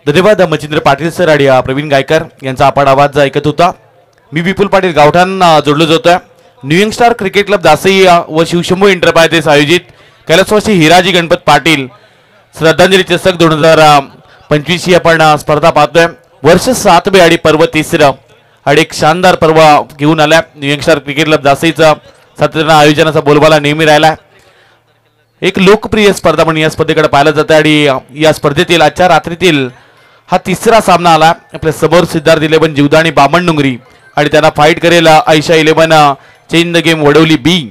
धन्यवाद मच्छिंद्र पाटील सर आणि प्रवीण गायकर यांचा आपण आवाज ऐकत होता। मी विपुल पाटील गावठाण जोडलो जातोय। न्यू यंगस्टार क्रिकेट क्लब दासई व शिवशंभू एंटरप्राइजेस आयोजित कैलासवासी हिराजी गणपत पाटील श्रद्धांजली चषक 2025 ही आपण स्पर्धा पाहतोय। वर्ष 7वे आणि पर्व 3रं आणि एक शानदार पर्व घेऊन आलाय। न्यू यंगस्टार क्रिकेट क्लब दासईचा सातत्याने आयोजनाचा बोलबाला नेहमी राहिला। एक लोकप्रिय स्पर्धा म्हणून या स्पर्धेकडे पाहिलं जातं आणि या स्पर्धेतील आजच्या रात्रीतील हा 3रा सामना आला। आपल्या समोर सिद्धार्थ 11 जीवदानी बामणडोंगरी आणि त्यांना फाईट करेल Ayesha 11 change the game Wadavali B.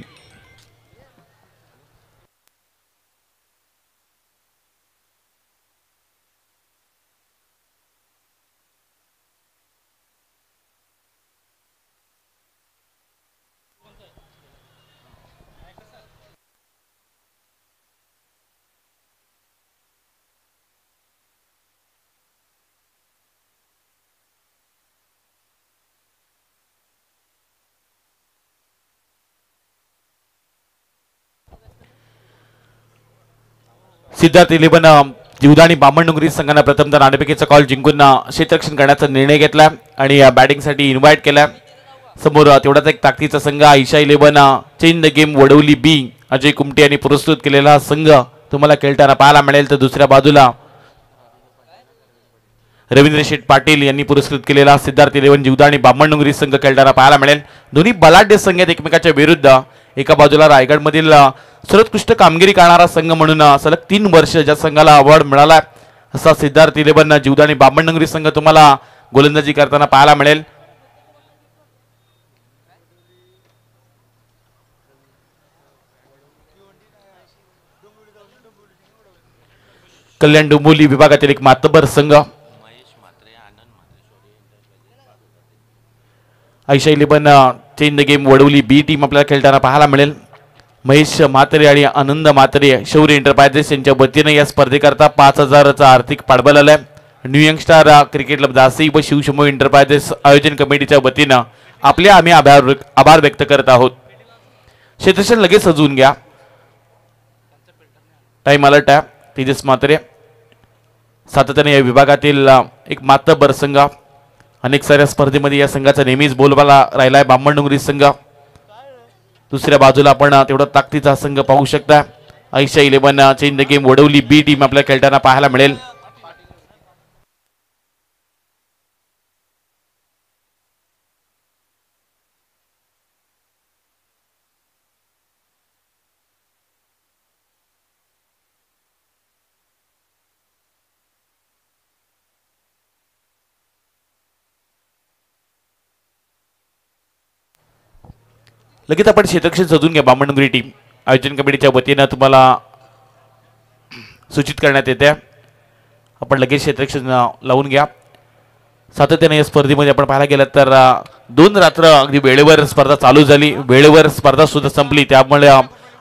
Siddharth 11 Jivdani Bamandongri संघाने प्रथमतः नाणेफेकीचा कॉल जिंकून क्षेत्ररक्षण करण्याचा निर्णय घेतला आणि बॅटिंगसाठी इन्व्हाइट केला। समोर तेवढाच एक ताकदीचा संघ Ayesha 11 change the game Wadavali B Ajay Kumte यांनी पुरस्कृत केलेला संघ तुम्हाला खेळताना पाहायला मिळेल। तर दुसऱ्या बाजूला रवींद्र शेठ पाटील यांनी पुरस्कृत केलेला सिद्धार्थ 11 जीवदानी बामणडोंगरी संघ खेळताना पाहायला मिळेल। दोन्ही बलाढ्य संघ आहेत एकमेकाच्या विरुद्ध। एका बाजूला रायगडमधील सर्वोत्कृष्ट कामगिरी करणारा संघ म्हणून सलग 3 वर्ष ज्या संघाला अवॉर्ड मिळाला असा सिद्धार्थ 11 जीवदानी बामणडोंगरी संघ तुम्हाला गोलंदाजी करताना पाहायला मिळेल। कल्याण डोंबिवली विभागातील एक मातबर संघ Ayesha 11 change the game Wadavali B team आपल्याला खेळताना पाहायला मिळेल। महेश म्हात्रे आणि आनंद म्हात्रे शौर्य एंटरप्राइजेस यांच्या वतीने या स्पर्धेकरता 5000चा आर्थिक पाठबळ आलाय। न्यू यंगस्टार क्रिकेट क्लब दासई व शिवशंभू एंटरप्राइजेस आयोजन कमिटीच्या वतीने आपले आम्ही आभार व्यक्त करत आहोत। क्षेत्ररक्षण लगेच सजवून घ्या। टाइम अलर्ट आहे। तेजस म्हात्रे सातत्याने या विभागातील एक मातबर संघ अनेक साऱ्या स्पर्धेमध्ये या संघाचा नेहमीच बोलबाला राहिलाय बामणडोंगरी संघ। दुसऱ्या बाजूला आपण तेवढा ताकदीचा संघ पाहू शकता। Ayesha 11 change the game Wadavali B team आपल्याला खेळताना पाहायला मिळेल। लगेच आपण क्षेत्ररक्षण शोधून घ्या। बामणडोंगरी टीम आयोजन कमिटीच्या वतीने तुम्हाला सूचित करण्यात येते। आपण लगेच क्षेत्ररक्षण लावून घ्या। सातत्याने या स्पर्धेमध्ये आपण पाहायला गेलं तर 2 रात्र अगदी वेळेवर स्पर्धा चालू झाली, वेळेवर स्पर्धा सुद्धा संपली। त्यामुळे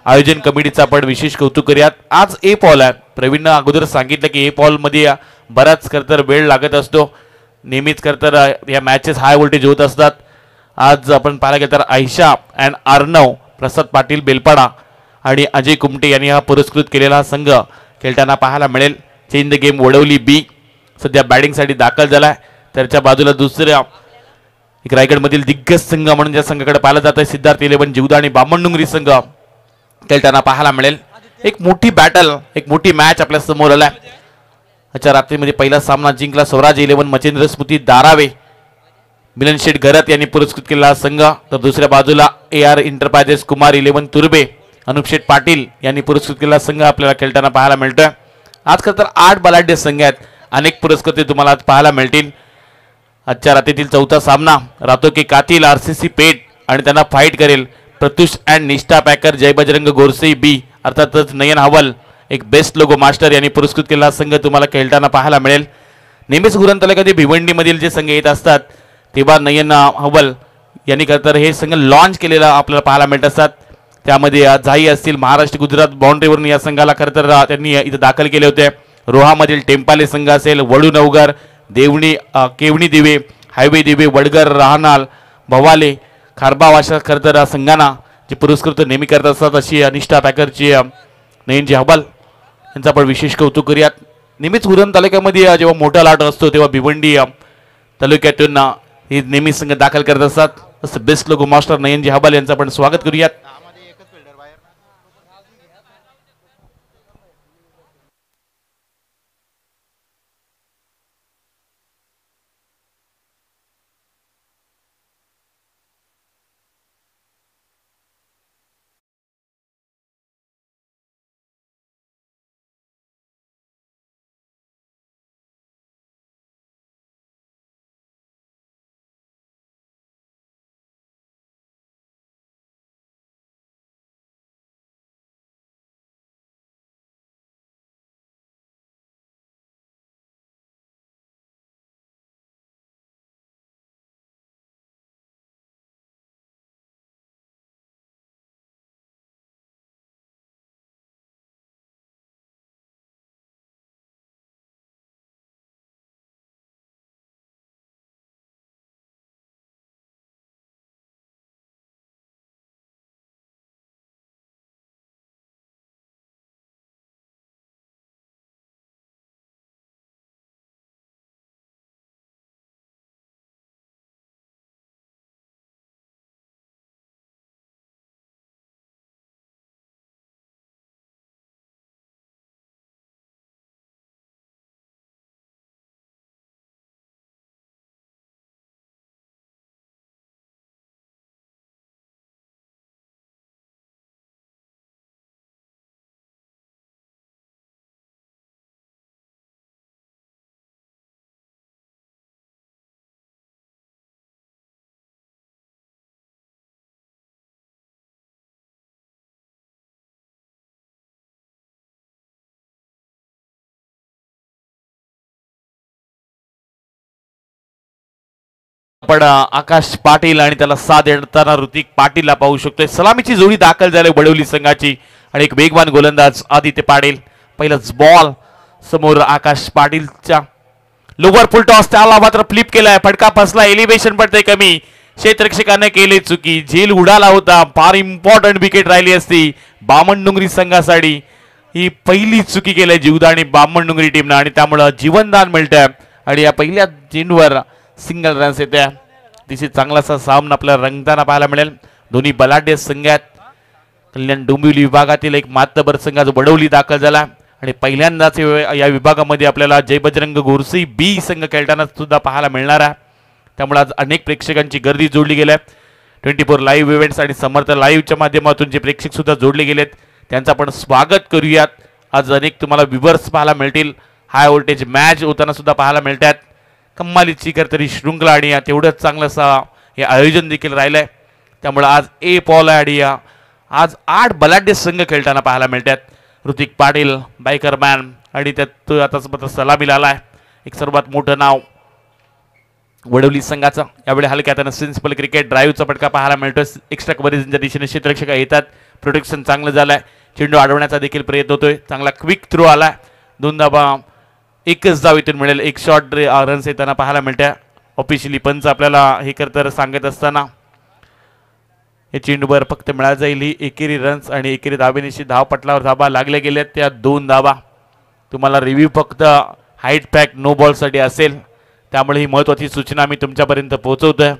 आयोजन कमिटीचा आपण विशेष कौतुक करूयात। आज ए पॉल आहे। प्रवीणने अगोदर सांगितलं की ए पॉल मध्ये बराच खरतर वेळ लागत असतो। नेहमीच खरतर या मॅचेस हाय व्होल्टेज होत असतात। आज आपण पाहायला गेलं तर आयशा अँड अर्णव प्रसाद पाटील बेलपाडा आणि अजय कुमटे यांनी हा पुरस्कृत केलेला संघ खेळताना पाहायला मिळेल। चेंज द गेम वडवली बी सध्या बॅटिंगसाठी दाखल झालाय। त्याच्या बाजूला दुसऱ्या एक रायगडमधील दिग्गज संघ म्हणून ज्या संघाकडे पाहिलं जात आहे सिद्धार्थ 11 जीवदानी बामणडोंगरी संघ खेळताना पाहायला मिळेल। एक मोठी बॅटल, एक मोठी मॅच आपल्या समोर आलाय। आजच्या रात्रीमध्ये पहिला सामना जिंकला स्वराज 11 मच्छिंद्र स्मृती दारावे मिलन शेठ घरात यांनी पुरस्कृत केलेला संघ। तर दुसऱ्या बाजूला AR एंटरप्राइजेस कुमार 11 तुर्बे अनुप शेठ पाटील यांनी पुरस्कृत केलेला संघ आपल्याला खेळताना पाहायला मिळतोय। आज खरं तर 8 बलाढ्य संघ आहेत। अनेक पुरस्कृत तुम्हाला आज पाहायला मिळतील। आजच्या रात्रीतील 4था सामना रातो के कातील RCC पेट आणि त्यांना फाईट करेल प्रत्युष अँड निष्ठा पॅकर जय बजरंग गोरसे बी अर्थातच नयन हवल एक बेस्ट लोगो मास्टर यांनी पुरस्कृत केलेला संघ तुम्हाला खेळताना पाहायला मिळेल। नेहमीच गुरंतला कधी भिवंडी मधील जे संघ येत असतात तेव्हा नयन हवल यांनी खरतर हे संघ लॉन्च केलेला आपल्याला पाहायला मिळत असतात। त्यामध्ये झाई असतील महाराष्ट्र गुजरात बाउंड्रीवरून या संघाला खरतर त्यांनी इथे दाखल केले होते। रोहामधील टेम्पाले संघ असेल वडू नवगर देवणी केवणी दिवे हायवे दिवे वडगर राहनाल भवाले खारबाव अशा खरतर संघांना जे पुरस्कृत नेहमी करत असतात अशी निष्ठा पॅकरची नयनजी हबल यांचा आपण विशेष कौतुक करूयात। नेहमीच उरण तालुक्यामध्ये जेव्हा मोठा लाट असतो तेव्हा भिवंडी तालुक्यातून हे नेहमी संघ दाखल करत असतात. बेस्ट लोगो मास्टर नयनजी हबाल यांचं आपण स्वागत करूयात. आपण आकाश पाटील आणि त्याला साथ देताना ऋतिक पाटीलला पाहू शकतोय. सलामीची जोडी दाखल झाली वडवली संघाची आणि एक वेगवान गोलंदाज आदित्य पाटील. पहिलाच बॉल समोर आकाश पाटीलच्या लोवर फुल टॉस त्याला मात्र फ्लिप केलाय. फटका फसला. एलिव्हेशन पडते कमी. क्षेत्ररक्षकाने केली चुकी. झेल उडाला होता. फार इम्पॉर्टंट विकेट राहिली असती बामणडुंगरी संघासाठी. ही पहिली चुकी केली जीवदानी बामणडुंगरी टीमनं आणि त्यामुळं जीवनदान मिळतंय आणि या पहिल्या चेंडूवर सिंगल रन्स येत्या. तिथे चांगलासा सामना आपल्याला रंगताना पाहायला मिळेल. दोन्ही बलाढ्य संघात कल्याण डोंबिवली विभागातील एक मातबर संघात वडवली दाखल झाला आणि पहिल्यांदाच या विभागामध्ये आपल्याला जय बजरंग गोरसी बी संघ खेळताना सुद्धा पाहायला मिळणार आहे. त्यामुळे आज अनेक प्रेक्षकांची गर्दी जोडली गेली आहे. 24 लाईव्ह इव्हेंट्स आणि समर्थ लाईव्हच्या माध्यमातून जे प्रेक्षक सुद्धा जोडले गेलेत त्यांचं आपण स्वागत करूयात. आज अनेक तुम्हाला व्ह्यूवर्स पाहायला मिळतील. हाय व्होल्टेज मॅच होताना सुद्धा पाहायला मिळतात. कम्मालीची करतरी शृंखला आणि तेवढंच चांगलंसं हे आयोजन देखील राहिलंय. त्यामुळे आज ए पॉल आणि आज 8 बलाढ्य संघ खेळताना पाहायला मिळतात. ऋतिक पाटील बायकर मॅन आणि त्यात आता सलामीला आलाय एक सर्वात मोठं नाव वडवली संघाचं. यावेळी हलक्या हातानं सिन्सिपल क्रिकेट ड्राईव्हचा फटका पाहायला मिळतोय. एक्स्ट्रा कव्हरेजच्या दिशेने क्षेत्ररक्षक येतात. प्रोटेक्शन चांगलं झालंय. चेंडू अडवण्याचा देखील प्रयत्न होतोय. चांगला क्विक थ्रो आलाय. 2 धावा एकच धाव इथून मिळेल. एक शॉट रन्स येताना पाहायला मिळत्या. ऑफिशियली पंच आपल्याला हे करता सांगत असताना हे चेंडूवर फक्त मिळाला जाईल ही एकेरी रन्स आणि एकेरी धाबेनिशी धावपटलावर धाबा लागल्या गेल्या त्या 2 धाबा. तुम्हाला रिव्ह्यू फक्त हाईट पॅक नो बॉलसाठी असेल त्यामुळे ही महत्त्वाची सूचना मी तुमच्यापर्यंत पोहोचवतोय.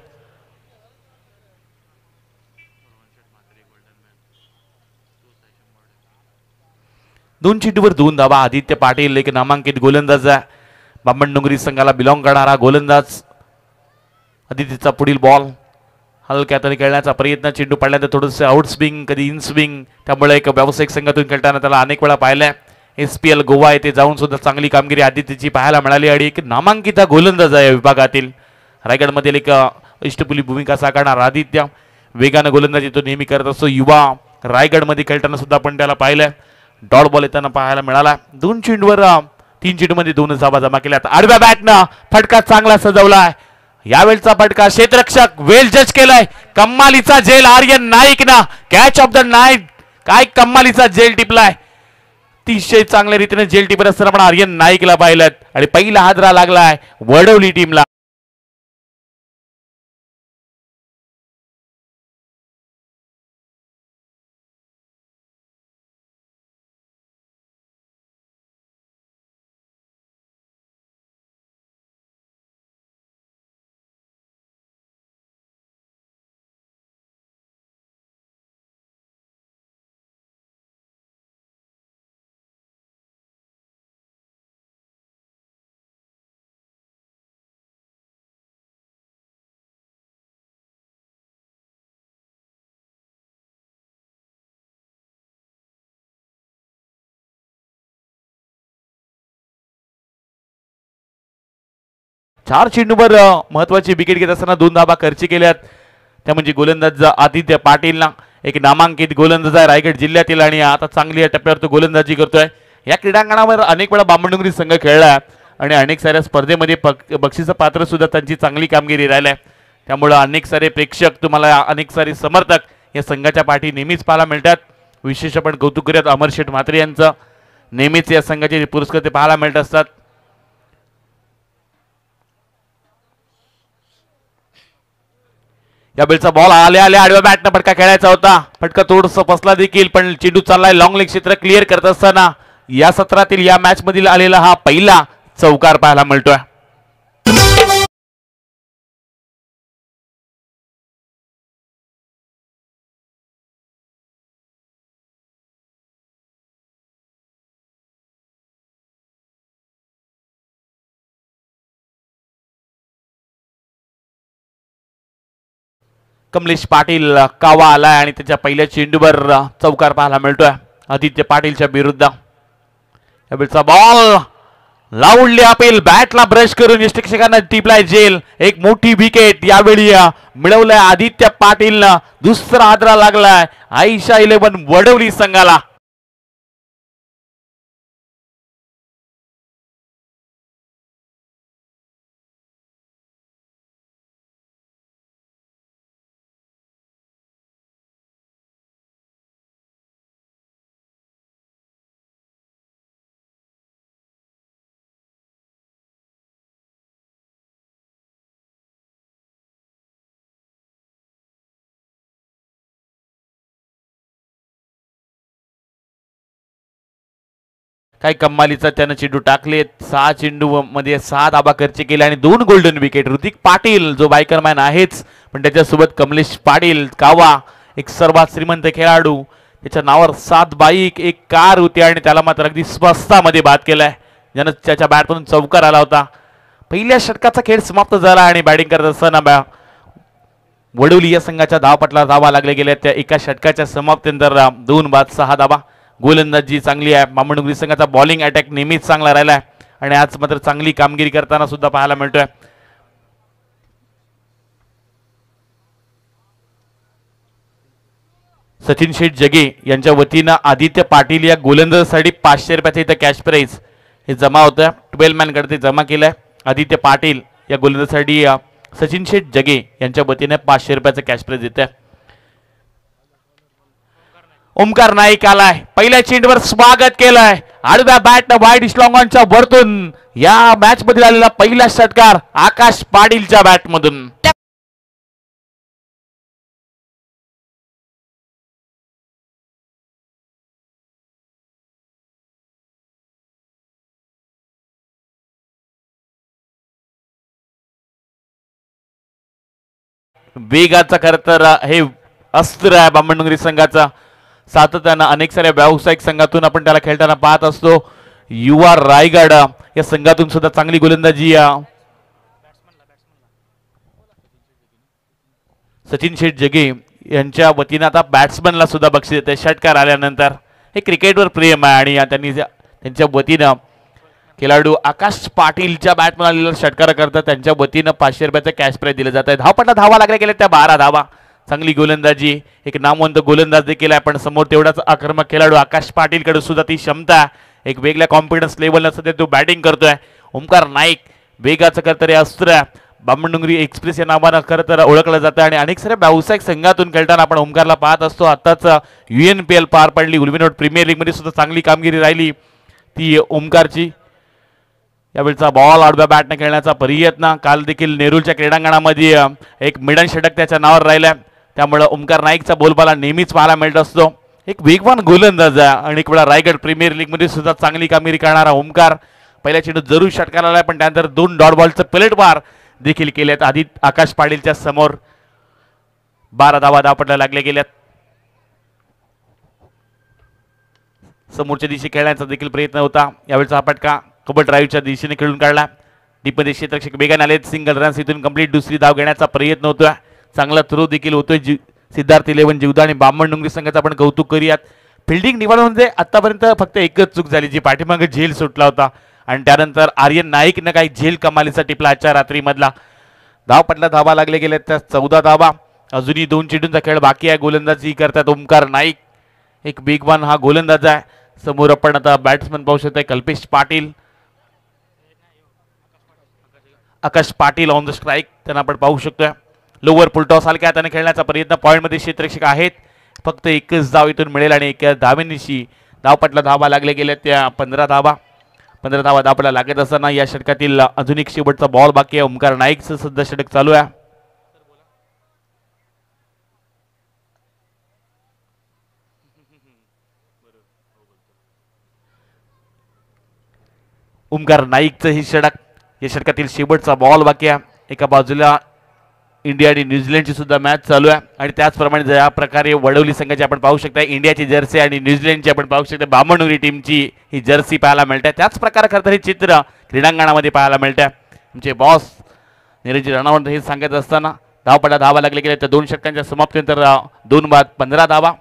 दोन चेंडूवर 2 धाबा. आदित्य पाटील एक नामांकित गोलंदाज आहे. बामणडुंगरी संघाला बिलॉंग करणारा गोलंदाज. आदित्यचा पुढील बॉल हलक्या हाताने खेळण्याचा प्रयत्न. चेंडू पडल्यानंतर थोडंसं आउट स्विंग कधी इन स्विंग त्यामुळे एक व्यावसायिक संघातून खेळताना त्याला अनेक वेळा पाहिलंय. SPL गोवा येथे जाऊन सुद्धा चांगली कामगिरी आदित्यची पाहायला मिळाली आणि एक नामांकित गोलंदाज आहे विभागातील. रायगडमधील एक इष्टपुली भूमिका साकारणार आदित्य. वेगानं गोलंदाजी तो नेहमी करत असतो. युवा रायगडमध्ये खेळताना सुद्धा आपण त्याला पाहिलंय. डॉट बॉल येताना पाहायला मिळाला. 2 चेंडूवर 3 चेंडूमध्ये 2 धावा जमा केल्यात. आडव्या बॅटनं फटका चांगला सजवलाय. यावेळचा फटका क्षेत्ररक्षक वेल जज केलाय. कम्मालीचा झेल आर्यन नाईक ना कॅच ऑफ द नाईट. काय कम्मालीचा झेल टिपलाय. अतिशय चांगल्या रीतीने झेल टिपत असताना आपण आर्यन नाईकला पाहिलं आणि पहिला हादरा लागलाय वडवली टीमला. 4 चेंडूवर महत्वाची विकेट घेत असताना 2 धाबा खर्ची केल्यात. त्या म्हणजे गोलंदाज आदित्य पाटीलला, एक नामांकित गोलंदाज आहे रायगड जिल्ह्यातील आणि आता चांगली या टप्प्यावर तो गोलंदाजी करतोय. या क्रीडांगणावर अनेक वेळा बामणडोंगरी संघ खेळला आणि अनेक साऱ्या स्पर्धेमध्ये बक्षीस पात्र सुद्धा त्यांची चांगली कामगिरी राहिली. त्यामुळे अनेक सारे प्रेक्षक, तुम्हाला अनेक सारे समर्थक या संघाच्या पाठी नेहमीच पाहायला मिळतात. विशेष आपण कौतुक करूयात अमर शेठ म्हात्रे यांचं. नेहमीच या संघाचे पुरस्कार ते पाहायला मिळत असतात. या बेलचा बॉल आल्या आडव्या बॅटनं फटका खेळायचा होता. फटका थोडंसं फसला देखील, पण चेंडू चाललाय लॉंग लेग क्षेत्र क्लिअर करत असताना या सत्रातील या मॅच मधील आलेला हा पहिला चौकार पाहायला मिळतोय. कमलेश पाटील कावा आलाय आणि त्याच्या पहिल्या चेंडूवर चौकार पाहायला मिळतोय आदित्य पाटीलच्या विरुद्ध. यावेळचा बॉल लावली अपील, बॅटला ब्रश करून यष्टिक्षकांना टिपलाय जेल. एक मोठी विकेट यावेळी मिळवलाय आदित्य पाटीलनं. दुसरा हादरा लागलाय आयशा 11 वडवली संघाला. काही कम्मालीचा त्यानं चेंडू टाकले. 6 चेंडू मध्ये 6 धाबा खर्च केले आणि 2 गोल्डन विकेट. ऋतिक पाटील जो बायकरमॅन आहेच, पण त्याच्यासोबत कमलेश पाटील कावा, एक सर्वात श्रीमंत खेळाडू. त्याच्या नावावर 7 बाईक, 1 कार होती आणि त्याला मात्र अगदी स्वस्तामध्ये बाद केलाय, ज्यानं त्याच्या बॅटमधून चौकार आला होता. पहिल्या षटकाचा खेळ समाप्त झाला आणि बॅटिंग करत असताना वडवली या संघाच्या धावपटला धावा लागले गेल्या. त्या एका षटकाच्या समाप्तीनंतर 2 बाद 6 धावा. गोलंदाजी चांगली आहे. बामणडोंगरी संघाचा बॉलिंग अटॅक नेहमीच चांगला राहिला आहे आणि आज मात्र चांगली कामगिरी करताना सुद्धा पाहायला मिळतोय. सचिन शेठ जगे यांच्या वतीनं आदित्य पाटील या गोलंदाजासाठी 500 रुपयाचं इथं कॅश प्राईज हे जमा होतं. 12 मॅन कडे जमा केलंय. आदित्य पाटील या गोलंदाजासाठी सचिन शेठ जगे यांच्या वतीने 500 रुपयाचं कॅश प्राईज देत आहे. ओमकार नाईक आलाय, पहिल्या चेंडूवर स्वागत केलंय. आडव्या बॅटनं वाईड स्लॉंगॉनच्या वरतून या मॅच मध्ये आलेला पहिला षटकार आकाश पाटीलच्या बॅटमधून. वेगाचा खर तर हे अस्त्र आहे बामणडोंगरी संघाचा. सातत्यानं अनेक साऱ्या व्यावसायिक संघातून आपण त्याला खेळताना पाहत असतो. युवा रायगड या संघातून सुद्धा चांगली गोलंदाजी सचिन शेठ जगे यांच्या वतीने आता बॅट्समनला सुद्धा बक्षीस देते षटकार आल्यानंतर. हे क्रिकेटवर प्रेम आहे आणि त्यांनी त्यांच्या वतीनं खेळाडू आकाश पाटीलच्या बॅटमन आलेला षटकार करतात. त्यांच्या वतीनं 500 रुपयाचं कॅश प्राईज दिलं जात आहे. धावपट्टा धावा लागल्या गेल्या त्या 12 धावा. चांगली गोलंदाजी, एक नामवंत गोलंदाज देखील आहे, पण समोर तेवढाच आक्रमक खेळाडू आकाश पाटीलकडे सुद्धा ती क्षमता, एक वेगळ्या कॉन्फिडन्स लेवलला सध्या तो बॅटिंग करतोय. ओमकार नाईक वेगाचं खरंतर अस्त्र बामणडोंगरी एक्सप्रेस या नावानं खरं तर ओळखलं जातं आणि अनेक साऱ्या व्यावसायिक संघातून खेळताना आपण ओमकारला पाहत असतो. आताच UNPL पार पडली, उल्मिनोड प्रीमियर लीग मध्ये सुद्धा चांगली कामगिरी राहिली ती ओमकारची. यावेळचा बॉल आडव्या बॅटने खेळण्याचा प्रयत्न. काल देखील नेरूळच्या क्रीडांगणामध्ये एक मिडन षटक त्याच्या नावावर राहिलाय. त्यामुळे ओमकार नाईकचा बोलबाला नेहमीच पाहायला मिळत असतो. एक वेगवान गोलंदाज आहे आणि एक वेळा रायगड प्रीमियर लीग मध्ये सुद्धा चांगली कामगिरी करणारा ओमकार पहिल्या चेंडूत जरूर षटकार आलाय, पण त्यानंतर 2 डॉट बॉलचं प्लेट बार देखील केलेत. आधी आकाश पाटीलच्या समोर 12 धावा धावपट्ला लागले गेल्यात. समोरच्या दिशेने खेळण्याचा देखील प्रयत्न होता. यावेळचा हा फटका कबड ड्राईव्हच्या दिशेने खेळून काढला. डीपमध्ये क्षेत्ररक्षक वेगाने आलेत. सिंगल रन्स इथून कंप्लीट दुसरी धाव घेण्याचा प्रयत्न होतोय. चांगला थ्रो देखील होतोय. सिद्धार्थ 11 जीवदा आणि बामणडोंगरी संघाचं आपण कौतुक करूयात. फिल्डिंग निवड म्हणजे आतापर्यंत फक्त एकच चूक झाली, जी पाठीमागे झेल सुटला होता आणि त्यानंतर आर्यन नाईकनं काही झेल कमालीचा टिपला आजच्या रात्रीमधला. धावपटला धावा लागले गेले त्या 14 धावा. अजूनही 2 चेंडूंचा खेळ बाकी आहे. गोलंदाजी करतात ओमकार नाईक. एक बिग वन हा गोलंदाज आहे. समोर आपण आता बॅट्समन पाहू शकतोय कल्पेश पाटील, आकाश पाटील ऑन द स्ट्राईक त्यांना आपण पाहू शकतोय. लोअर फुलटॉस हलक्या त्याने खेळण्याचा प्रयत्न. पॉईंटमध्ये क्षेत्ररक्षक आहेत. फक्त एकच धाव इथून मिळेल आणि एक धावेनिशी धावपटला धावा लागले गेले त्या 15 धावा. 15 धावा धावपटला लागत असताना या षटकातील अजून एक शेवटचा बॉल बाकी आहे. ओमकार नाईकचं सध्या षटक चालू आहे. ओमकार नाईकचं ही षटक या षटकातील शेवटचा बॉल बाकी आहे. एका बाजूला इंडिया आणि न्यूझीलंडची सुद्धा मॅच चालू आहे आणि त्याचप्रमाणे ज्या प्रकारे वडवली संघाची आपण पाहू शकता इंडियाची जर्सी आणि न्यूझीलंडची आपण पाहू शकता बामणुरी टीमची ही जर्सी पाहायला मिळते. त्याच प्रकारे खरं तर हे चित्र क्रीडांगणामध्ये पाहायला मिळते. तुमचे बॉस नीरज रणावत हे सांगत असताना धावपटा धावा लागले गेले त्या 2 षटकांच्या समाप्तीनंतर 2 बाद 15 धावा.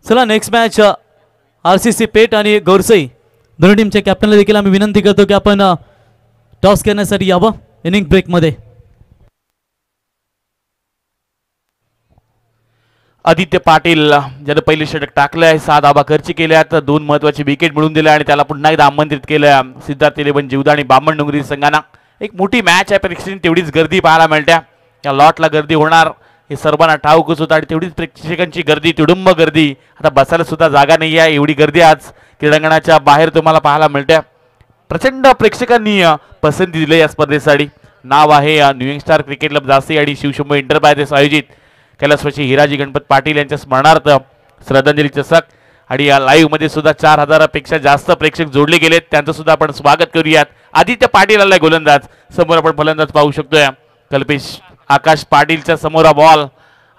चला नेक्स्ट मॅच RCC पेट आणि गोरसई दोन्ही टीमच्या कॅप्टनला देखील आम्ही विनंती करतो की आपण टॉस करण्यासाठी यावं इनिंग ब्रेकमध्ये. आदित्य पाटील ज्यानं पहिले षटक टाकलं आहे 6 धावा खर्च केल्यात 2 महत्वाची विकेट मिळवून दिल्या आणि त्याला पुन्हा एकदा आमंत्रित केलं. सिद्धार्थ 11 जीवदा आणि बामण डोंगरी संघांना एक मोठी मॅच आहे. प्रेक्षकांनी तेवढीच गर्दी पाहायला मिळते. या लॉटला गर्दी होणार हे सर्वांना ठाऊकच होतं आणि तेवढीच प्रेक्षकांची गर्दी तिडुंब गर्दी. आता बसायला सुद्धा जागा नाही आहे एवढी गर्दी आज क्रीडांगणाच्या बाहेर तुम्हाला पाहायला मिळते. प्रचंड प्रेक्षकांनी पसंती दिली या स्पर्धेसाठी. नाव आहे न्यू यंगस्टार क्रिकेट क्लब जासी आणि शिवशंभू एंटरप्राइजेस आयोजित कैलासवासी हिराजी गणपत पाटील यांच्या स्मरणार्थ श्रद्धांजली चषक आणि या लाईव्ह मध्ये सुद्धा 4000पेक्षा जास्त प्रेक्षक जोडले गेलेत. त्यांचं सुद्धा आपण स्वागत करूयात. आदित्य पाटील आलाय गोलंदाज. समोर आपण फलंदाज पाहू शकतोय कल्पेश. आकाश पाटीलच्या समोर बॉल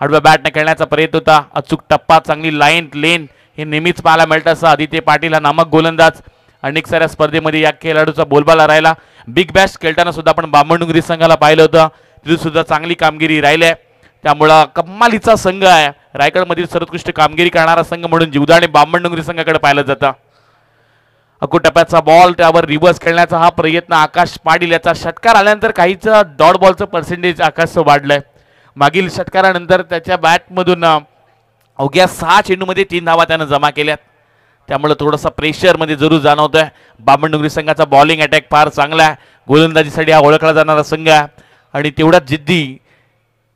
आडव्या बॅटने खेळण्याचा प्रयत्न होता. अचूक टप्पा चांगली लाईन लेन हे नेहमीच पाहायला मिळतं. असं आदित्य पाटील हा नामक गोलंदाज अनेक साऱ्या स्पर्धेमध्ये या खेळाडूचा बोलबाला राहिला. बिग बॅश खेळताना सुद्धा आपण बामणडोंगरी संघाला पाहिलं होतं. तिथे सुद्धा चांगली कामगिरी राहिली आहे. त्यामुळं कमालीचा संघ आहे. रायगडमधील सर्वोत्कृष्ट कामगिरी करणारा संघ म्हणून जीवदा आणि बामणडोंगरी संघाकडे पाहिलं जातं. अकू टप्प्याचा बॉल त्यावर रिव्हर्स खेळण्याचा हा प्रयत्न आकाश पाटील याचा षटकार आल्यानंतर काहीच डॉट बॉलचं पर्सेंटेज आकाश वाढलंय. मागील षटकारानंतर त्याच्या बॅटमधून अवघ्या 6 चेंडूमध्ये 3 धावा त्यानं जमा केल्यात. त्यामुळे थोडासा प्रेशरमध्ये जरूर जाणवतोय. बामणडोंगरी संघाचा बॉलिंग अटॅक फार चांगला आहे. गोलंदाजीसाठी हा ओळखला जाणारा संघ आहे आणि तेवढाच जिद्दी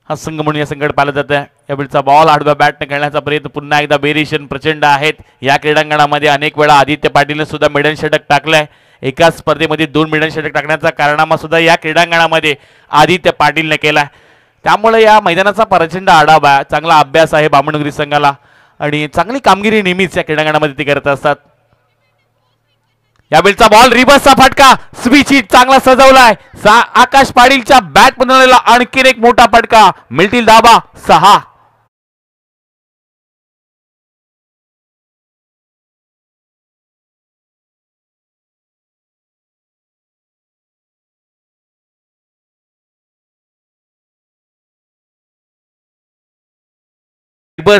हा संघ म्हणून या संघात पाहिलं जात आहे. यावेळचा बॉल आडव्या बॅटने खेळण्याचा प्रयत्न पुन्हा एकदा वेरिएशन प्रचंड आहेत. या क्रीडांगणामध्ये अनेक वेळा आदित्य पाटीलने सुद्धा मिडन षटक टाकलंय. एकाच स्पर्धेमध्ये 2 मिडन षटक टाकण्याचा कारनामा सुद्धा या क्रीडांगणामध्ये आदित्य पाटीलने केलाय. त्यामुळे या मैदानाचा प्रचंड आढावा आहे. चांगला अभ्यास आहे बामणडोंगरी संघाला आणि चांगली कामगिरी नेहमीच या क्रीडांगणामध्ये ते करत असतात. यावेळचा बॉल रिव्हर्सचा फटका स्विच हिट चांगला सजवलाय. आकाश पाटीलच्या बॅट मधून आणखीन एक मोठा फटका. मिळतील धावा 6.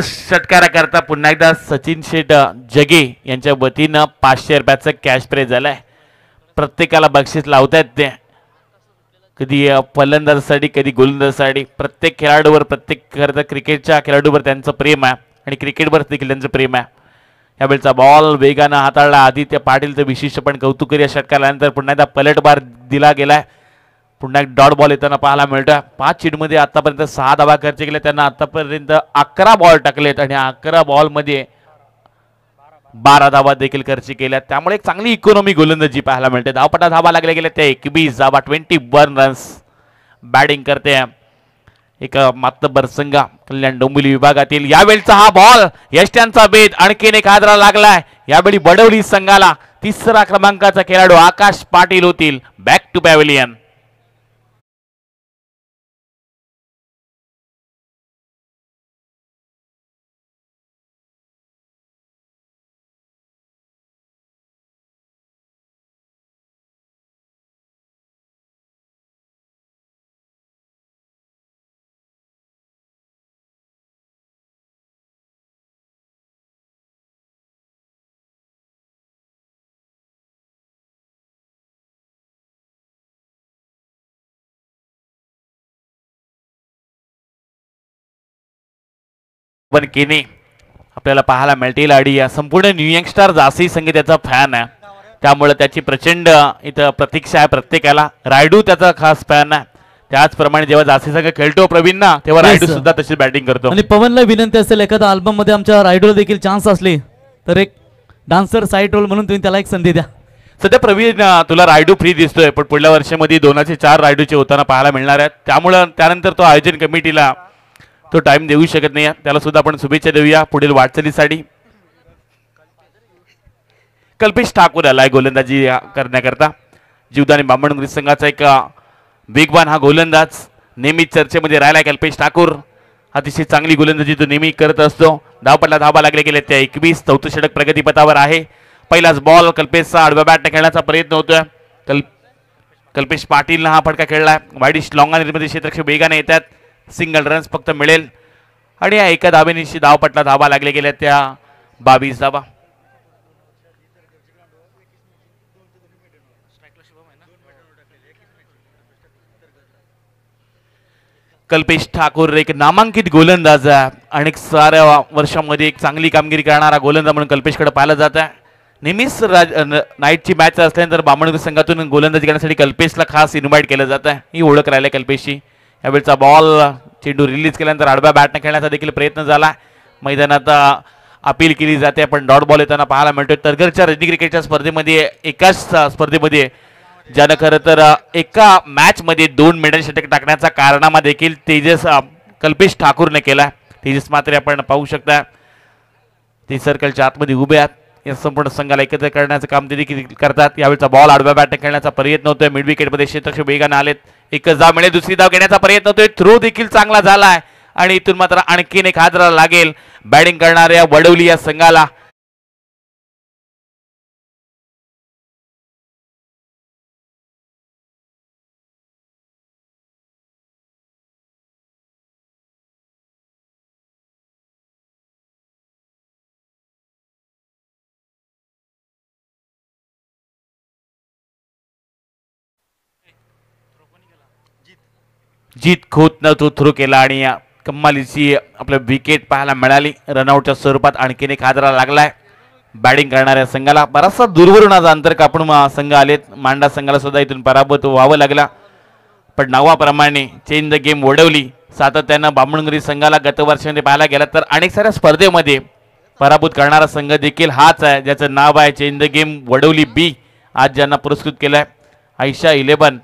षटकाराकरता पुन्हा एकदा सचिन शेठ जगे यांच्या वतीनं 500 रुपयाचं कॅश प्राइज झालंय. प्रत्येकाला बक्षीस लावतायत ते. कधी फलंदाजासाठी कधी गोलंदाजासाठी. प्रत्येक खेळाडूवर प्रत्येक खरं क्रिकेटच्या खेळाडूवर त्यांचं प्रेम आहे आणि क्रिकेटवर देखील त्यांचं प्रेम आहे. यावेळचा बॉल वेगानं हाताळला आदित्य पाटीलचं विशिष्ट पण कौतुक या षटकारानंतर पुन्हा एकदा पलटवार दिला गेलाय. पुन्हा एक डॉट बॉल येताना पाहायला मिळतोय. 5 चेंडूमध्ये आतापर्यंत 6 धावा खर्च केले. त्यांना आतापर्यंत 11 बॉल टाकलेत आणि 11 बॉलमध्ये 12 धावा देखील खर्च केल्या. त्यामुळे एक चांगली इकॉनॉमी गोलंदाजी पाहायला मिळते. धावपटा धावा लागल्या गेल्या त्या 21 धावा 21 रन्स. बॅटिंग करते एक मातब्बर संघ कल्याण डोंबिवली विभागातील. यावेळचा हा बॉल यष्ट्यांचा भेद आणखीन एक हादरा लागलाय. यावेळी वडवली संघाला 3रा क्रमांकाचा खेळाडू आकाश पाटील होतील. Back to pavilion. पण केने आपल्याला पाहायला मिळतील आणि या संपूर्ण न्यू यंगस्टार जासी संगीताचा फॅन आहे, त्यामुळे त्याची प्रचंड इथं प्रतीक्षा आहे प्रत्येकाला. रायडू त्याचा खास फॅन आहे. त्याचप्रमाणे जेव्हा जासी संघ खेळतो प्रवीण ना, तेव्हा Yes, रायडू sir. सुद्धा तशी बॅटिंग करतो. आणि पवनला विनंती असेल एखादा अल्बम मध्ये आमच्या रायडूला देखील चान्स असले तर एक डान्सर साईड रोल म्हणून तुम्ही त्याला एक संधी द्या. सध्या प्रवीण तुला रायडू फ्री दिसतोय, पण पुढल्या वर्षामध्ये 204 रायडूचे होताना पाहायला मिळणार आहेत. त्यामुळं त्यानंतर तो आयोजन कमिटीला तो टाइम देऊ शकत नाही. त्याला सुद्धा आपण शुभेच्छा देऊया पुढील वाटचालीसाठी. कल्पेश ठाकूर आलाय गोलंदाजी करण्याकरता. जीवदानी बामणगुरी संघाचा एक वेगवान हा गोलंदाज नेहमीच चर्चेमध्ये राहिलाय. कल्पेश ठाकूर अतिशय चांगली गोलंदाजी तो नेहमी करत असतो. धावपटला धाबा लागले गेले त्या 21. चौथं षटक प्रगतीपथावर आहे. पहिलाच बॉल कल्पेशचा आडव्या बॅटने खेळण्याचा प्रयत्न होतोय. कल्पेश पाटीलनं हा फटका खेळलाय. वाईडिश लॉंग मध्ये क्षेत्रक्षक वेगाने येतात. सिंगल रन्स फक्त मिळेल आणि या एका धावेनिशी धावपटला धाबा लागले गेल्या त्या 22 धाबा. कल्पेश ठाकूर एक नामांकित गोलंदाज आहे. अनेक साऱ्या वर्षांमध्ये एक चांगली कामगिरी करणारा गोलंदाज म्हणून कल्पेशकडे पाहिलं जात आहे. नेहमीच नाईटची मॅच असल्यानंतर बामणगुरी संघातून गोलंदाजी करण्यासाठी कल्पेशला खास इन्व्हाइट केलं जात आहे. ही ओळख राहिली कल्पेशची. यावेळचा बॉल चेंडू रिलीज केल्यानंतर आडव्या बॅटने खेळण्याचा देखील प्रयत्न झाला. मैदानात अपील केली जाते, पण डॉट बॉल येताना पाहायला मिळतोय. तरघरच्या रणजी क्रिकेटच्या स्पर्धेमध्ये एकाच स्पर्धेमध्ये ज्यानं खरं तर एका मॅचमध्ये 2 मेडल षटक टाकण्याचा कारनामा देखील कल्पेश ठाकूरने केला. तेजस मात्र आपण पाहू शकता ते सर्कलच्या आतमध्ये उभे आहेत. या संपूर्ण संघाला एकत्र करण्याचं काम ते देखील करतात. यावेळचा बॉल आडव्या बॅटने खेळण्याचा प्रयत्न होतोय. मिड विकेटमध्ये क्षेत्रक्षक वेगाने आलेत. एकच धाव मिळेल. दुसरी धाव घेण्याचा प्रयत्न होतोय. थ्रो देखील चांगला झालाय आणि इथून मात्र आणखीन एक हादरा लागेल बॅटिंग करणाऱ्या वडवली या संघाला. जीत खोतनं तो थ्रो केला आणि कम्मालीची आपल्या विकेट पाहायला मिळाली. रनआउटच्या स्वरूपात आणखीन एक हादरा लागलाय बॅटिंग करणाऱ्या संघाला. बराचसा दूरवरून आज अंतर कापून संघ आलेत. मांडा संघाला सुद्धा इथून पराभूत व्हावं लागला, पण नावाप्रमाणे चेंज द गेम वडवली. सातत्यानं बामणगुरी संघाला गत वर्षामध्ये पाहायला गेला तर अनेक साऱ्या स्पर्धेमध्ये पराभूत करणारा संघ देखील हाच आहे, ज्याचं नाव आहे चेंज द गेम वडवली बी. आज ज्यांना पुरस्कृत केलाय आयशा 11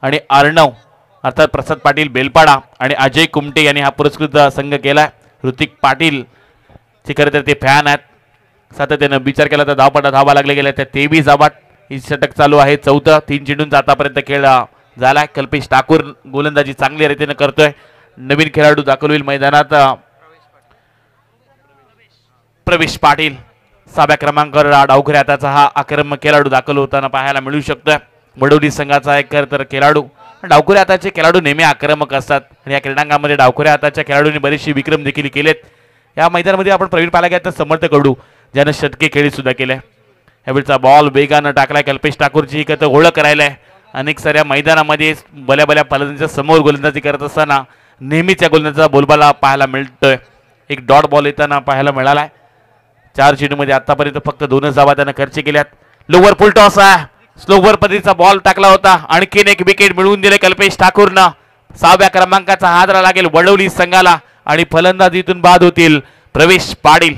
आणि अर्णव अर्थात प्रसाद पाटील बेलपाडा आणि अजय कुमटे यांनी हा पुरस्कृत संघ केलाय. ऋतिक पाटील चे खरं तर ते फॅन आहेत. सातत्यानं विचार केला तर धावपटा धावा लागले गेल्या त्या 23 धावात. ही षटक चालू आहे. 4 3 चेंडूंचा आतापर्यंत खेळ झालाय. कल्पेश ठाकूर गोलंदाजी चांगल्या रीतीने करतोय. नवीन खेळाडू दाखल होईल मैदानात प्रवेश पाटील. 6व्या क्रमांकावर डावखऱ्या हाताचा हा आक्रमक खेळाडू दाखल होताना पाहायला मिळू शकतोय. वडवली संघाचा एक खरं तर खेळाडू. डावखऱ्या हाताचे खेळाडू नेहमी आक्रमक असतात आणि या क्रीडांगणामध्ये डावखऱ्या हाताच्या खेळाडूंनी बरेचसे विक्रम देखील केलेत. या मैदानामध्ये आपण प्रवीण पाहायला गेला तर समर्थ कडू ज्यानं शतके खेळी सुद्धा केल्या. यावेळचा बॉल वेगानं टाकलाय. कल्पेश ठाकूरची ही ओळख करायलाय. अनेक साऱ्या मैदानामध्ये भल्या फलंदाजांच्या समोर गोलंदाजी करत असताना नेहमीच या गोलंदाजाचा बोलबाला पाहायला मिळतोय. एक डॉट बॉल येताना पाहायला मिळालाय. 4 चेंडूमध्ये आतापर्यंत फक्त 2च धावा त्यानं खर्च केल्यात. लोवर फुल टॉस आहे. स्लोवर पद्धतीचा बॉल टाकला होता. आणखीन एक विकेट मिळवून दिले कल्पेश ठाकूरनं. 6व्या क्रमांकाचा हादरा लागेल वडवली संघाला आणि फलंदाजीतून बाद होतील प्रवेश पाटील.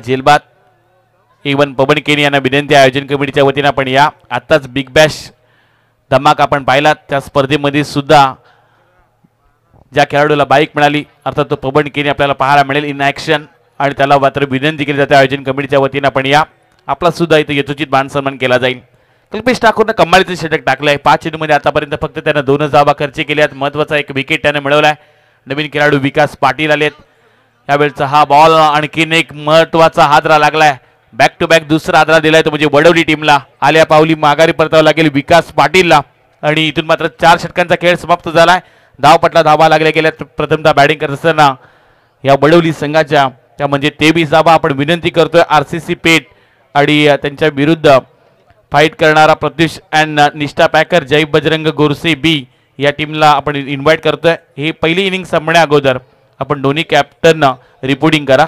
जेलबाद इवन पवन केनी यांना विनंती आयोजन कमिटीच्या वतीने आपण या. आताच बिग बॅश धमाका आपण पाहिला. त्या स्पर्धेमध्ये सुद्धा ज्या खेळाडूला बाईक मिळाली अर्थात तो पवन केनी आपल्याला पाहायला मिळेल इन ॲक्शन आणि त्याला मात्र विनंती केली जाते आयोजन कमिटीच्या वतीने आपण या. आपला सुद्धा इथे यथोचित मान सन्मान केला जाईल. कल्पेश ठाकूरनं कमालीचं षटक टाकलंय. 5 चेंडूमध्ये आतापर्यंत फक्त त्यानं 2च धावा खर्च केल्यात. महत्त्वाचा एक विकेट त्याने मिळवलाय. नवीन खेळाडू विकास पाटील आलेत. यावेळचा हा बॉल आणखीन एक महत्त्वाचा हादरा लागलाय बॅक टू बॅक दुसरा आदरा दिलाय तो म्हणजे वडवली टीमला. आल्या पावली माघारी परतावं लागेल विकास पाटीलला आणि इथून मात्र 4 षटकांचा खेळ समाप्त झालाय. धावपटला धावा लागल्या गेल्या प्रथमतः बॅटिंग करत असताना या वडवली संघाच्या त्या म्हणजे 23 धावा. आपण विनंती करतोय RCC पेठ आणि त्यांच्या विरुद्ध फाईट करणारा प्रत्युष अँड निष्ठा पॅकर जय बजरंग गोरसे बी या टीमला आपण इन्व्हाइट करतोय. ही पहिली इनिंग संपण्या अगोदर आपण दोन्ही कॅप्टन रिपोर्टिंग करा.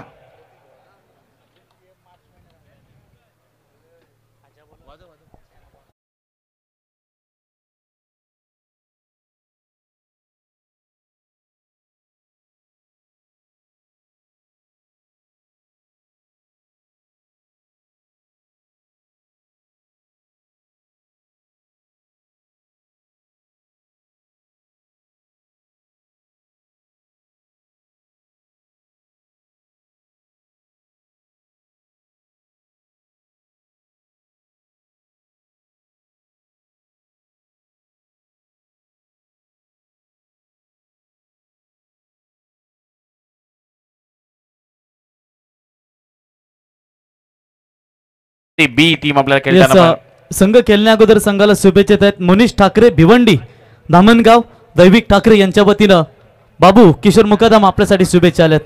बी टीम आपल्याला खेळताना संघ खेळण्या अगोदर संघाला शुभेच्छा देत आहेत मनीष ठाकरे भिवंडी धामणगाव दैविक ठाकरे यांच्या वतीनं बाबू किशोर मुकादम आपल्यासाठी शुभेच्छा आल्यात.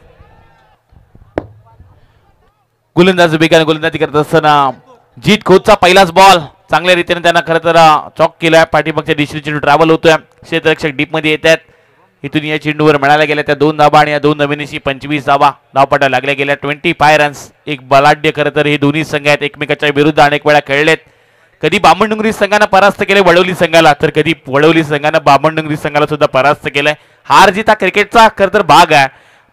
गोलंदाज बेगाने गोलंदाजी करत असताना जीत खोतचा पहिलाच बॉल चांगल्या रीतीने त्यांना खरं तर चॉक केलाय. पाठीमागच्या दिशेने चेंडू ट्रॅव्हल होतोय. क्षेत्ररक्षक डीप मध्ये येत आहेत. इथून या चेंडूवर मिळाल्या गेल्या त्या 2 धावा आणि या 2 नवीनशी 25 धावा. धावपटा लागल्या गेल्या 25 रन्स. एक बलाढ्य खरं तर हे दोन्ही संघ आहेत एकमेकाच्या विरुद्ध अनेक वेळा खेळलेत. कधी बामणडुंगरी संघानं परास्त केले वडवली संघाला तर कधी वडवली संघानं बामणडुंगरी संघाला सुद्धा परास्त केलंय. हार जीत हा क्रिकेटचा खरं तर भाग आहे